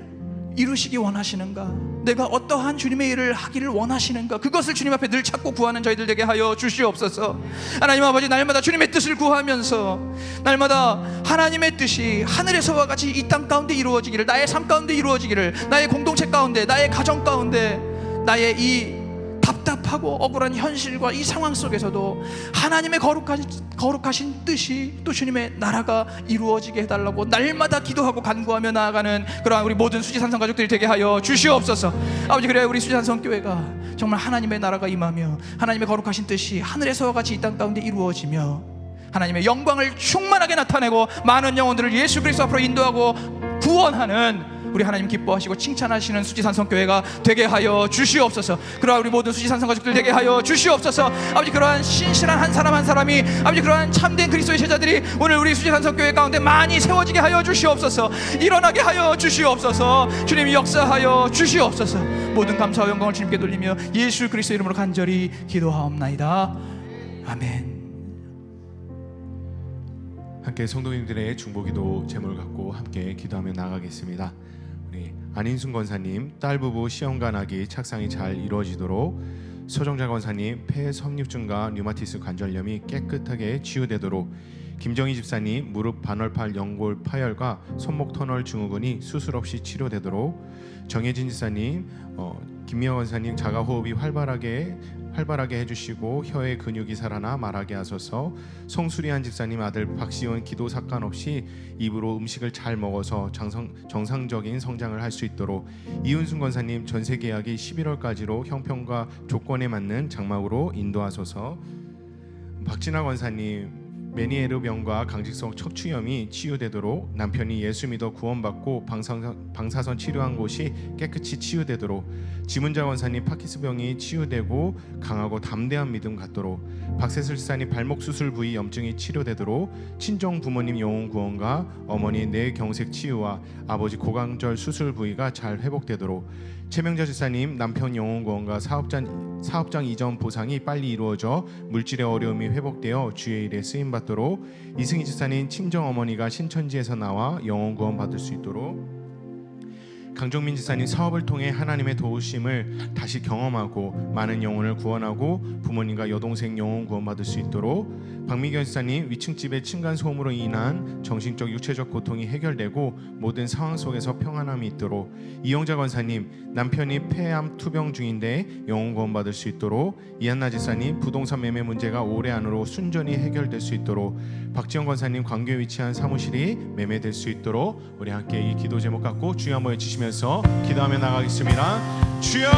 이루시기 원하시는가, 내가 어떠한 주님의 일을 하기를 원하시는가, 그것을 주님 앞에 늘 찾고 구하는 저희들 되게 하여 주시옵소서. 하나님 아버지 날마다 주님의 뜻을 구하면서 날마다 하나님의 뜻이 하늘에서와 같이 이 땅 가운데 이루어지기를, 나의 삶 가운데 이루어지기를, 나의 공동체 가운데, 나의 가정 가운데, 나의 이 답답하고 억울한 현실과 이 상황 속에서도 하나님의 거룩하신 뜻이 또 주님의 나라가 이루어지게 해달라고 날마다 기도하고 간구하며 나아가는 그러한 우리 모든 수지산성 가족들이 되게 하여 주시옵소서. 아버지 그래야 우리 수지산성 교회가 정말 하나님의 나라가 임하며 하나님의 거룩하신 뜻이 하늘에서와 같이 이 땅 가운데 이루어지며 하나님의 영광을 충만하게 나타내고 많은 영혼들을 예수 그리스도 앞으로 인도하고 구원하는 우리 하나님 기뻐하시고 칭찬하시는 수지산성교회가 되게 하여 주시옵소서. 그러한 우리 모든 수지산성 가족들 되게 하여 주시옵소서. 아버지 그러한 신실한 한 사람 한 사람이 아버지 그러한 참된 그리스도의 제자들이 오늘 우리 수지산성교회 가운데 많이 세워지게 하여 주시옵소서. 일어나게 하여 주시옵소서. 주님이 역사하여 주시옵소서. 모든 감사와 영광을 주님께 돌리며 예수 그리스도 이름으로 간절히 기도하옵나이다. 아멘. 함께 성도님들의 중보기도 제목을 갖고 함께 기도하며 나가겠습니다. 우리 안인순 권사님 딸 부부 시험관하기 착상이 잘 이루어지도록, 소정자 권사님 폐 섬유증과 류마티스 관절염이 깨끗하게 치유되도록 김정희 집사님 무릎 반월판 연골 파열과 손목 터널 증후군이 수술 없이 치료되도록, 정혜진 집사님, 김미영 원사님 자가 호흡이 활발하게 해주시고 혀의 근육이 살아나 말하게 하소서. 송수리한 집사님 아들 박시원 기도 삭간 없이 입으로 음식을 잘 먹어서 정상적인 성장을 할 수 있도록, 이은순 권사님 전세 계약이 11월까지로 형평과 조건에 맞는 장막으로 인도하소서. 박진아 권사님 메니에르 병과 강직성 척추염이 치유되도록, 남편이 예수 믿어 구원받고 방사선 치료한 곳이 깨끗이 치유되도록, 지문자 원사님 파키스 병이 치유되고 강하고 담대한 믿음 갖도록, 박세슬 지사님 발목 수술 부위 염증이 치료되도록, 친정 부모님 영혼 구원과 어머니 뇌경색 치유와 아버지 고관절 수술 부위가 잘 회복되도록, 최명자 지사님 남편 영혼 구원과 사업장 이전 보상이 빨리 이루어져 물질의 어려움이 회복되어 주의 일에 쓰임 받도록, 이승희 지사님 친정 어머니가 신천지에서 나와 영혼 구원 받을 수 있도록, 강종민 지사님 사업을 통해 하나님의 도우심을 다시 경험하고 많은 영혼을 구원하고 부모님과 여동생 영혼 구원받을 수 있도록, 박미경 지사님 위층집의 층간소음으로 인한 정신적 육체적 고통이 해결되고 모든 상황 속에서 평안함이 있도록, 이영자 권사님 남편이 폐암 투병 중인데 영혼 구원받을 수 있도록, 이한나 지사님 부동산 매매 문제가 올해 안으로 순전히 해결될 수 있도록, 박지영 권사님 광교에 위치한 사무실이 매매될 수 있도록, 우리 함께 이 기도 제목 갖고 주여 한번 외치시면서 기도하며 나가겠습니다. 주여!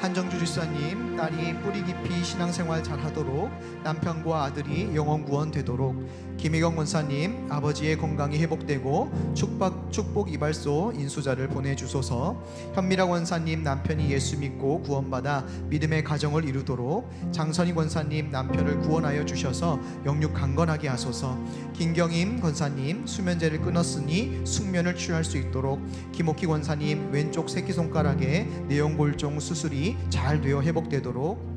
한정주 집사님 딸이 뿌리 깊이 신앙생활 잘하도록, 남편과 아들이 영혼 구원 되도록, 김희경 권사님 아버지의 건강이 회복되고 축복 이발소 인수자를 보내주소서. 현미라 권사님 남편이 예수 믿고 구원받아 믿음의 가정을 이루도록, 장선희 권사님 남편을 구원하여 주셔서 영육 강건하게 하소서. 김경임 권사님 수면제를 끊었으니 숙면을 취할 수 있도록, 김옥희 권사님 왼쪽 새끼손가락에 내용골종 수술이 잘 되어 회복되도록,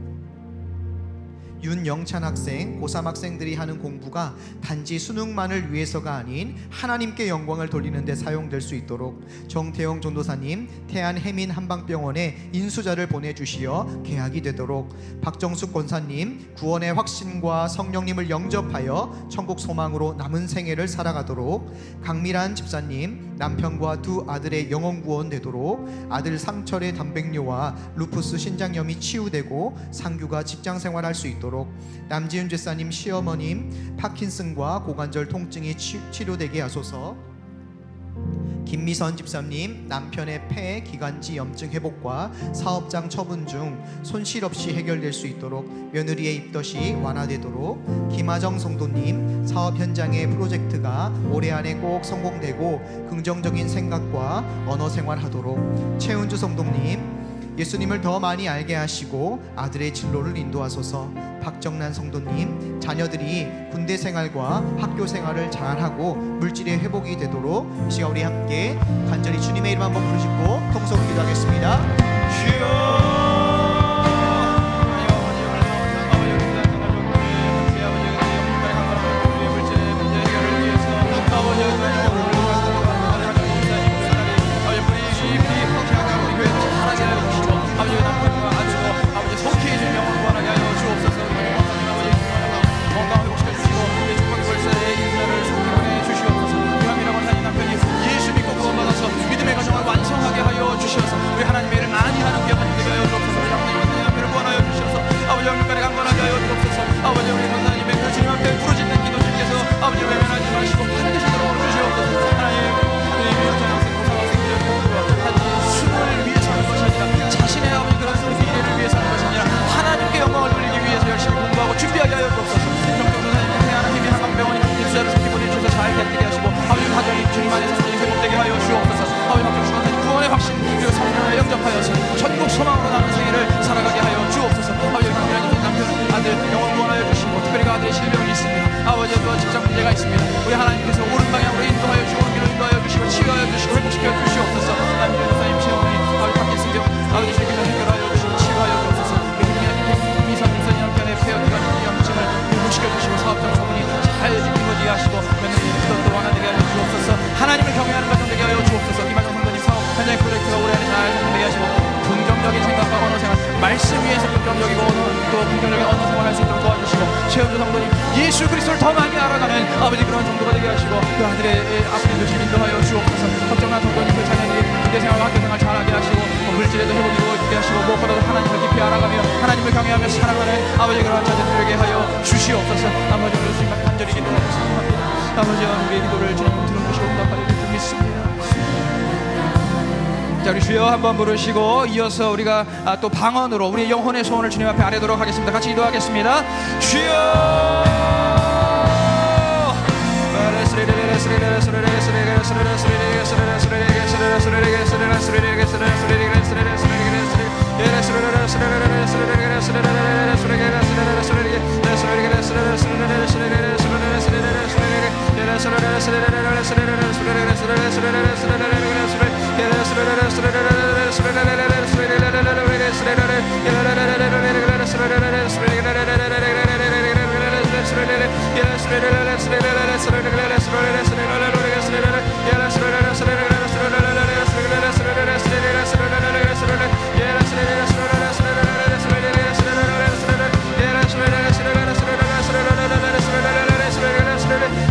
윤영찬 학생, 고3 학생들이 하는 공부가 단지 수능만을 위해서가 아닌 하나님께 영광을 돌리는 데 사용될 수 있도록, 정태영 전도사님 태안 해민 한방병원에 인수자를 보내주시어 계약이 되도록, 박정숙 권사님 구원의 확신과 성령님을 영접하여 천국 소망으로 남은 생애를 살아가도록, 강미란 집사님 남편과 두 아들의 영혼 구원 되도록, 아들 상철의 단백뇨와 루푸스 신장염이 치유되고 상규가 직장생활할 수 있도록, 남지윤 제사님 시어머님 파킨슨과 고관절 통증이 치료되게 하소서. 김미선 집사님 남편의 폐 기관지 염증 회복과 사업장 처분 중 손실 없이 해결될 수 있도록 며느리의 입덧이 완화되도록, 김하정 성도님 사업 현장의 프로젝트가 올해 안에 꼭 성공되고 긍정적인 생각과 언어 생활하도록, 최은주 성도님 예수님을 더 많이 알게 하시고 아들의 진로를 인도하소서. 박정란 성도님 자녀들이 군대 생활과 학교 생활을 잘하고 물질의 회복이 되도록 이 시간 우리 함께 간절히 주님의 이름 한번 부르시고 통성으로 기도하겠습니다. 주여 완성하게 하여 주시옵소서. 우리 하나님의 일을 많이 하는 귀한 되게 하여 주옵소서. 하나님의 앞에를 구원하여 주시옵소서. 아버지 영육간에 강건하게 하여 주옵소서. 아버지 우리 하나님의 그 주님 앞에 부르짖는 기도 중에서 아버지 외면하지 마시고 반드시 들어오는 주시옵소서. 하나님 위원장학생 고사와 생기를 공부와 단지 수를 위해서 하는 것이 아니라 자신의 아버지 그런 미래를 위해서 하는 것이 아니라 하나님께 영광을 돌리기 위해서 열심히 공부하고 준비하게 하여 주옵소서. 정정도사님 태어난 힘이 한강병원이 입사를 속히 보내주셔서 잘 되게 하시고 아버지 가정이 주님 안에서 회복되게 하여 주옵소서. 아버지 박정수사님 구원의 확신 그리고 성령을 영접하여서 전국 소망으로 남은 생애를 살아가게 하여 주옵소서. 아버지 하나님 남편 아들 영원 구원하여 주시고 특별히 그 아들의 질병이 있습니다. 아버지 또한 직장 문제가 있습니다. 우리 하나님께서 옳은 방향으로 인도하여 주시고 옳은 길로 인도하여 주시고 치유하여 주시고 회복시켜 주시옵소서. 하나님 목사님 시어머니 아버지 박기승경 아버지 질병을 해결하여 주시고 치유하여 주옵소서. 미선 목사님 남편의 폐혈기관 염증을 회복시켜 주시고 사업장 소문이 잘 이루어지게 하시고 며느님 그것도 완화되게 하여 주옵소서. 하나님을 경외하는 가정 되게 하여 주옵소서. 김하정 성도님 사업 현장 프로젝트가 올해 안에 잘 성공되게 하시고 긍정적인 생각과 언어 생활 말씀 위에서 긍정적이고 또 긍정적인 언어 생활 할 수 있도록 도와주시고 최은주 성도님 예수 그리스도를 더 많이 알아가는 아버지 그런 정도가 되게 하시고 그 아들의 앞으로 열심히 인도하여 주옵소서. 걱정난 성도님 그 자녀들이 군대 생활과 학교 생활 잘하게 하시고 물질에도 회복이 되게 하시고 무엇보다도 하나님을 깊이 알아가며 하나님을 경외하며 살아가는 아버지 그런 자녀들에게 하여 주시옵소서. 아버지 우리 주님 간절히 기도하고 싶습니다. 아버지 우리의 기도를 주님 들어주시고 응답하여 줄 줄 믿습니다. 자 우리 주여 한번 부르시고 이어서 우리가 또 방언으로 우리 영혼의 소원을 주님 앞에 아뢰도록 하겠습니다. 같이 기도하겠습니다. 주여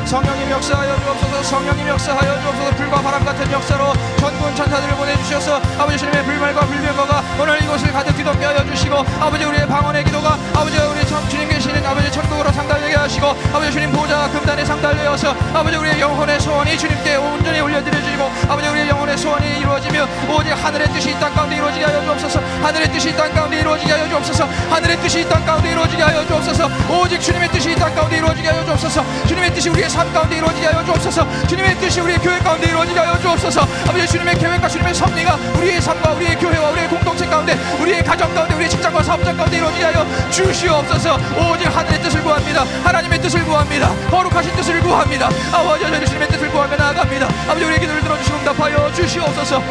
성령님 역사하여 주옵소서. 성령님 역사하여 주옵소서. 불과 바람 같은 역사로 전군 천사들을 보내주셔서 아버지 주님의 불말과 불병거가 오늘 이곳을 가득 뒤덮게 하여 주시고 아버지 우리의 방언의 기도가 아버지 우리 주님 계시는 아버지 천국으로 상달되게 하시고 아버지 주님 보좌 금단에 상달되어서 아버지 우리의 영혼의 소원이 주님께 온전히 올려드려지고 아버지 우리의 영혼의 소원이 이루어지며 오직 하늘의 뜻이 이 땅 가운데 이루어지게 하여 주옵소서. 하늘의 뜻이 이 땅 가운데 이루어지게 하여 주옵소서. 하늘의 뜻이 이 땅 가운데 이루어지게 하여 주옵소서. 오직 주님의 뜻이 이 땅 가운데 이루어지게 하여 주옵소서. 주님의 뜻이 우리의 삶 가운데 이루어지게 하여 주옵소서. 주님의 뜻이 우리의 교회 가운데 이루어지게 하여 주옵소서. 아버지 주님의 계획과 주님의 섭리가 우리의 삶과 우리의 교회와 우리의 공동체 가운데 우리의 가정 가운데 우리의 직장과 사업장 가운데 이루어지게 하여 주시옵소서. 오직 하늘의 뜻을 구합니다. 하나님의 뜻을 구합니다. 거룩하신 뜻을 구합니다. 아버지 주님의 뜻을 구하며 나아갑니다. 아버지 우리의 기도를 들어주시고 응답하여 주시옵소서.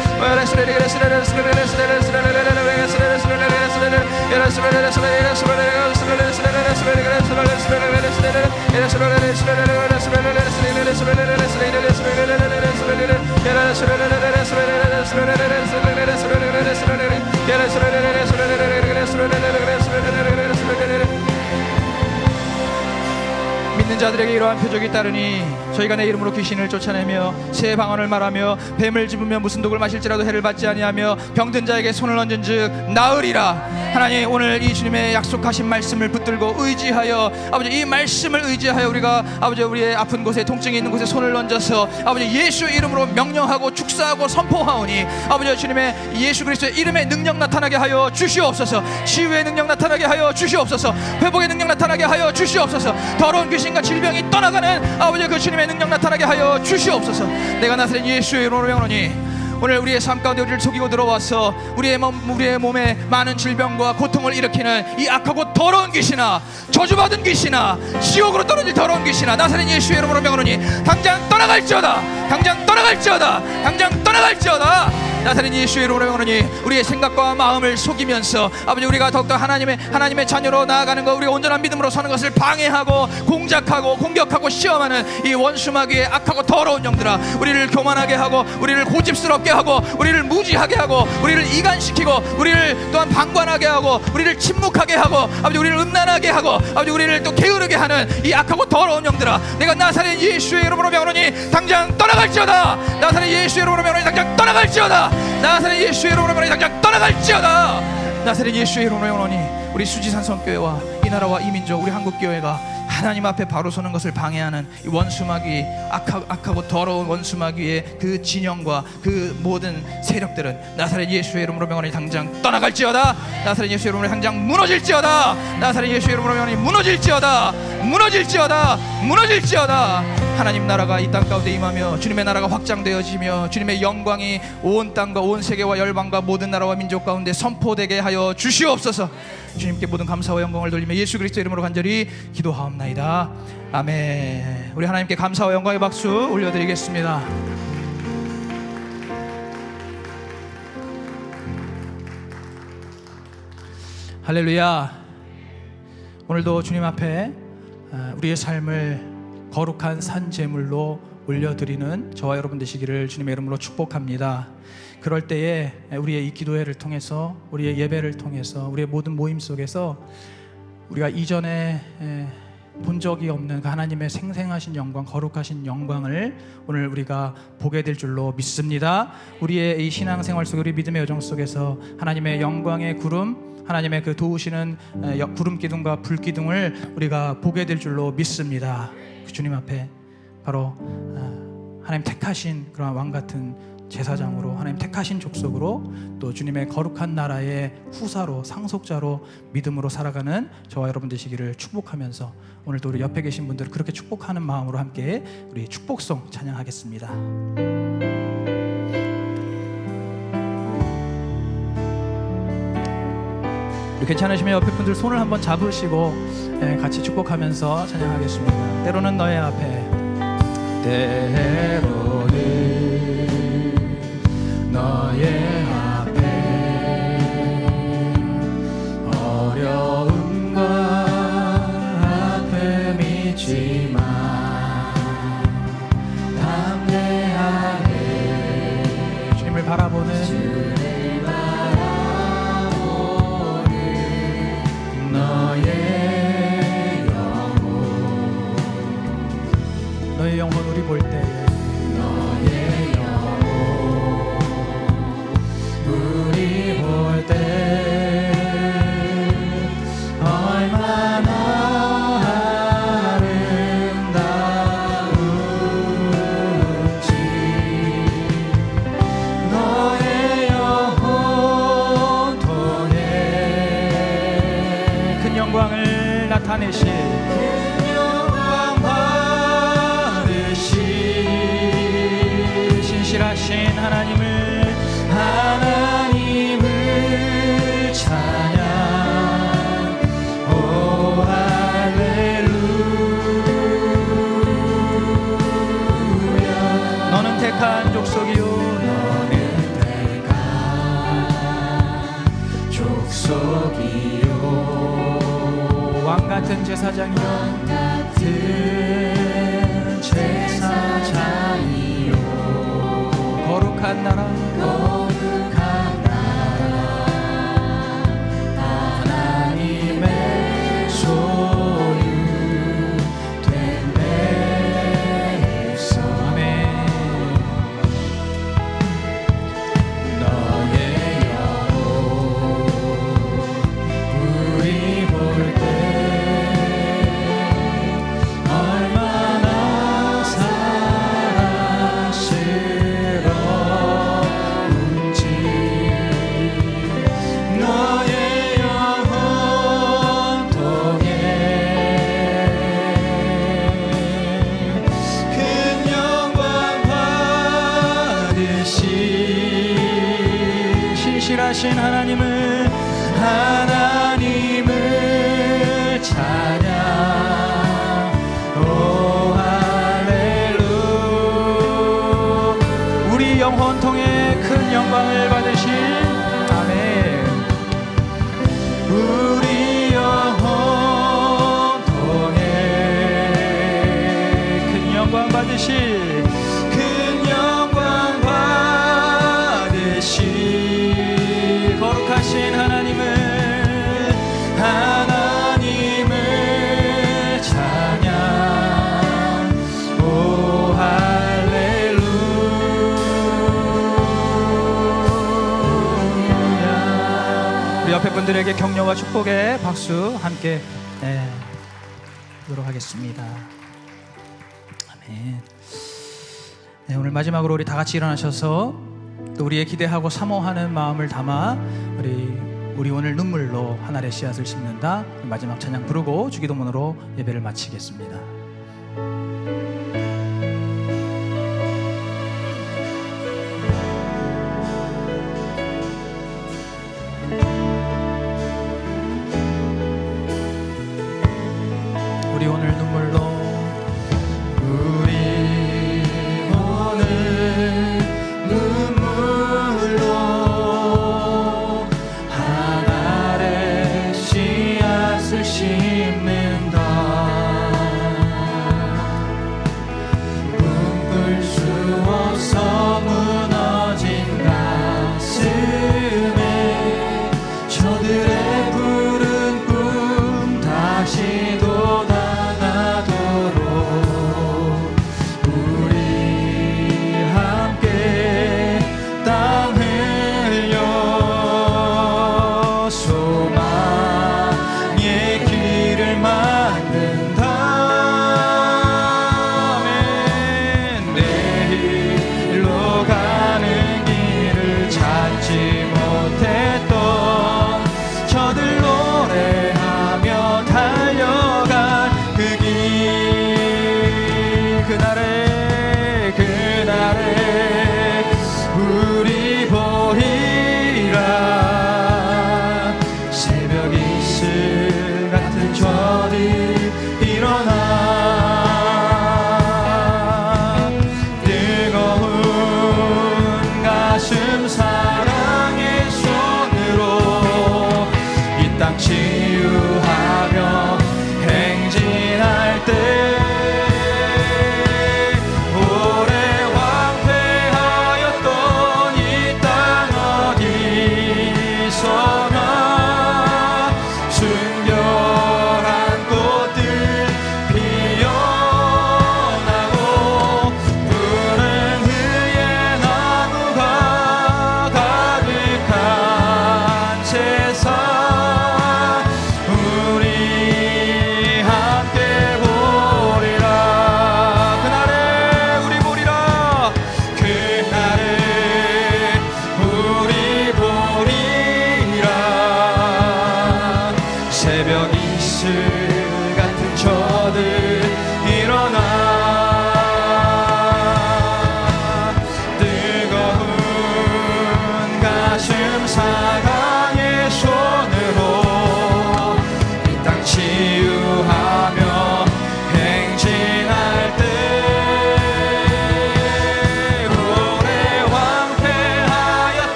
믿는 자들에게 이러한 표적이 따르니 저희가 내 이름으로 귀신을 쫓아내며 새 방언을 말하며 뱀을 집으며 무슨 독을 마실지라도 해를 받지 아니하며 병든 자에게 손을 얹은즉 나으리라. 하나님 오늘 이 주님의 약속하신 말씀을 붙들고 의지하여 아버지 이 말씀을 의지하여 우리가 아버지 우리의 아픈 곳에 통증이 있는 곳에 손을 얹어서 아버지 예수 이름으로 명령하고 축사하고 선포하오니 아버지 주님의 예수 그리스도의 이름의 능력 나타나게 하여 주시옵소서. 치유의 능력 나타나게 하여 주시옵소서. 회복의 능력 나타나게 하여 주시옵소서. 더러운 귀신과 질병이 떠나가는 아버지 그 주님의 능력 나타나게 하여 주시옵소서. 내가 나사렛 예수의 이름으로 명하노니 오늘 우리의 삶 가운데 우리를 속이고 들어와서 우리의 몸에 많은 질병과 고통을 일으키는 이 악하고 더러운 귀신아, 저주받은 귀신아, 지옥으로 떨어질 더러운 귀신아, 나사렛 예수의 이름으로 명하노니 당장 떠나갈지어다, 당장 떠나갈지어다, 당장 떠나갈지어다. 나사렛 예수의 이름으로 명하노니 우리의 생각과 마음을 속이면서 아버지 우리가 더욱더 하나님의 자녀로 나아가는 것, 우리가 온전한 믿음으로 사는 것을 방해하고 공작하고 공격하고 시험하는 이 원수마귀의 악하고 더러운 영들아, 우리를 교만하게 하고 우리를 고집스럽게 하고 우리를 무지하게 하고 우리를 이간시키고 우리를 또한 방관하게 하고 우리를 침묵하게 하고 아버지 우리를 음란하게 하고 아버지 우리를 또 게으르게 하는 이 악하고 더러운 영들아, 내가 나사렛 예수의 이름으로 명하노니 당장 떠나갈지어다. 나사렛 예수의 이름으로 명하노니 당장 떠나갈지어다. 나사렛 예수의 이름으로 명하노니 당장 떠나갈지어다. 나사렛 예수의 이름으로 명하노니 우리 수지산성교회와 이 나라와 이 민족 우리 한국교회가 하나님 앞에 바로 서는 것을 방해하는 이 원수마귀, 악하고 더러운 원수마귀의 그 진영과 그 모든 세력들은 나사렛 예수의 이름으로 명하노니 당장 떠나갈지어다. 나사렛 예수의 이름으로 당장 무너질지어다. 나사렛 예수의 이름으로 명하노니 무너질지어다. 무너질지어다. 무너질지어다. 하나님 나라가 이 땅 가운데 임하며 주님의 나라가 확장되어지며 주님의 영광이 온 땅과 온 세계와 열방과 모든 나라와 민족 가운데 선포되게 하여 주시옵소서. 주님께 모든 감사와 영광을 돌리며 예수 그리스도 이름으로 간절히 기도하옵나이다. 아멘. 우리 하나님께 감사와 영광의 박수 올려드리겠습니다. 할렐루야. 오늘도 주님 앞에 우리의 삶을 거룩한 산 제물로 올려드리는 저와 여러분 되시기를 주님의 이름으로 축복합니다. 그럴 때에 우리의 이 기도회를 통해서, 우리의 예배를 통해서, 우리의 모든 모임 속에서 우리가 이전에 본 적이 없는 그 하나님의 생생하신 영광, 거룩하신 영광을 오늘 우리가 보게 될 줄로 믿습니다. 우리의 이 신앙생활 속에, 우리 믿음의 여정 속에서 하나님의 영광의 구름, 하나님의 그 도우시는 구름 기둥과 불 기둥을 우리가 보게 될 줄로 믿습니다. 그 주님 앞에 바로 하나님 택하신 그런 왕 같은 제사장으로, 하나님 택하신 족속으로, 또 주님의 거룩한 나라의 후사로, 상속자로 믿음으로 살아가는 저와 여러분 되시기를 축복하면서 오늘도 우리 옆에 계신 분들을 그렇게 축복하는 마음으로 함께 우리 축복송 찬양하겠습니다. 괜찮으시면 옆에 분들 손을 한번 잡으시고 같이 축복하면서 찬양하겠습니다. 때로는 너의 앞에, 때로는 너의 앞에 어려움과 아픔이 있지만 담대하게 주님을 바라보는 너의 영혼 우리 볼 때, 너의 영혼 우리 볼 때 얼마나 아름다운지 너의 영혼 통해 큰 영광을 나타내신 신실하신 하나님을 찬양. 오 할렐루야. 너는 택한 족속이요, 너는 택한 족속이요, 왕 같은 제사장이요, 왕 같은 제사장이요, 거룩한 나라, 거룩한 나라, 하나님의 소유된 백성. 아멘. 너의 영혼 우리 볼 때 얼마나 사랑스러운지 거룩하신 하나님을 찬양. 오 할렐루야. 우리 영혼 통해 큰 영광을 받으실 아멘. 우리 영혼 통해 큰 영광 받으실 거룩하신 하나님을 찬양. 오 할렐루야. 우리 옆에 분들에게 격려와 축복의 박수 함께 하도록 하겠습니다. 아멘. 네, 오늘 마지막으로 우리 다 같이 일어나셔서 또 우리의 기대하고 사모하는 마음을 담아 우리 오늘 눈물로 하늘의 씨앗을 심는다 마지막 찬양 부르고 주기도문으로 예배를 마치겠습니다. 우리 오늘 눈물로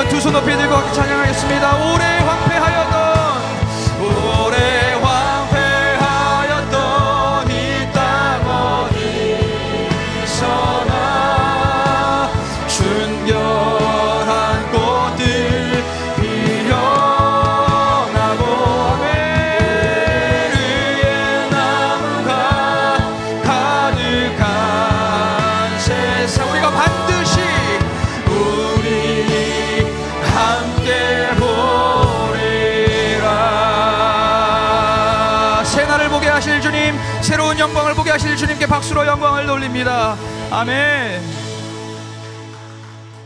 두 손 높이 들고 함께 찬양하겠습니다. 오래 황폐하였던 이 땅 어디서나 순결한 꽃들 피어나고 의의 나무가 가득한 세상 우리가 반드시 함께 보리 새로운 영광을 보게 하실 주님께 박수로 영광을 돌립니다. 아멘.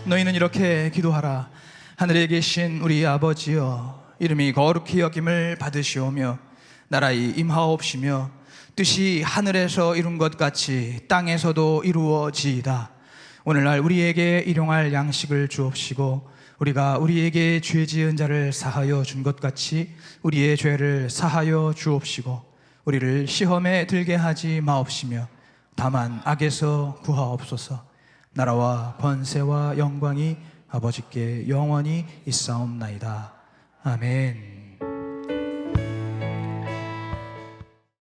너희는 이렇게 기도하라. 하늘에 계신 우리 아버지여, 이름이 거룩히 여김을 받으시오며 나라의 임하옵시며 뜻이 하늘에서 이룬 것 같이 땅에서도 이루어지이다. 오늘날 우리에게 일용할 양식을 주옵시고 우리가 우리에게 죄 지은 자를 사하여 준 것 같이 우리의 죄를 사하여 주옵시고 우리를 시험에 들게 하지 마옵시며 다만 악에서 구하옵소서. 나라와 권세와 영광이 아버지께 영원히 있사옵나이다. 아멘.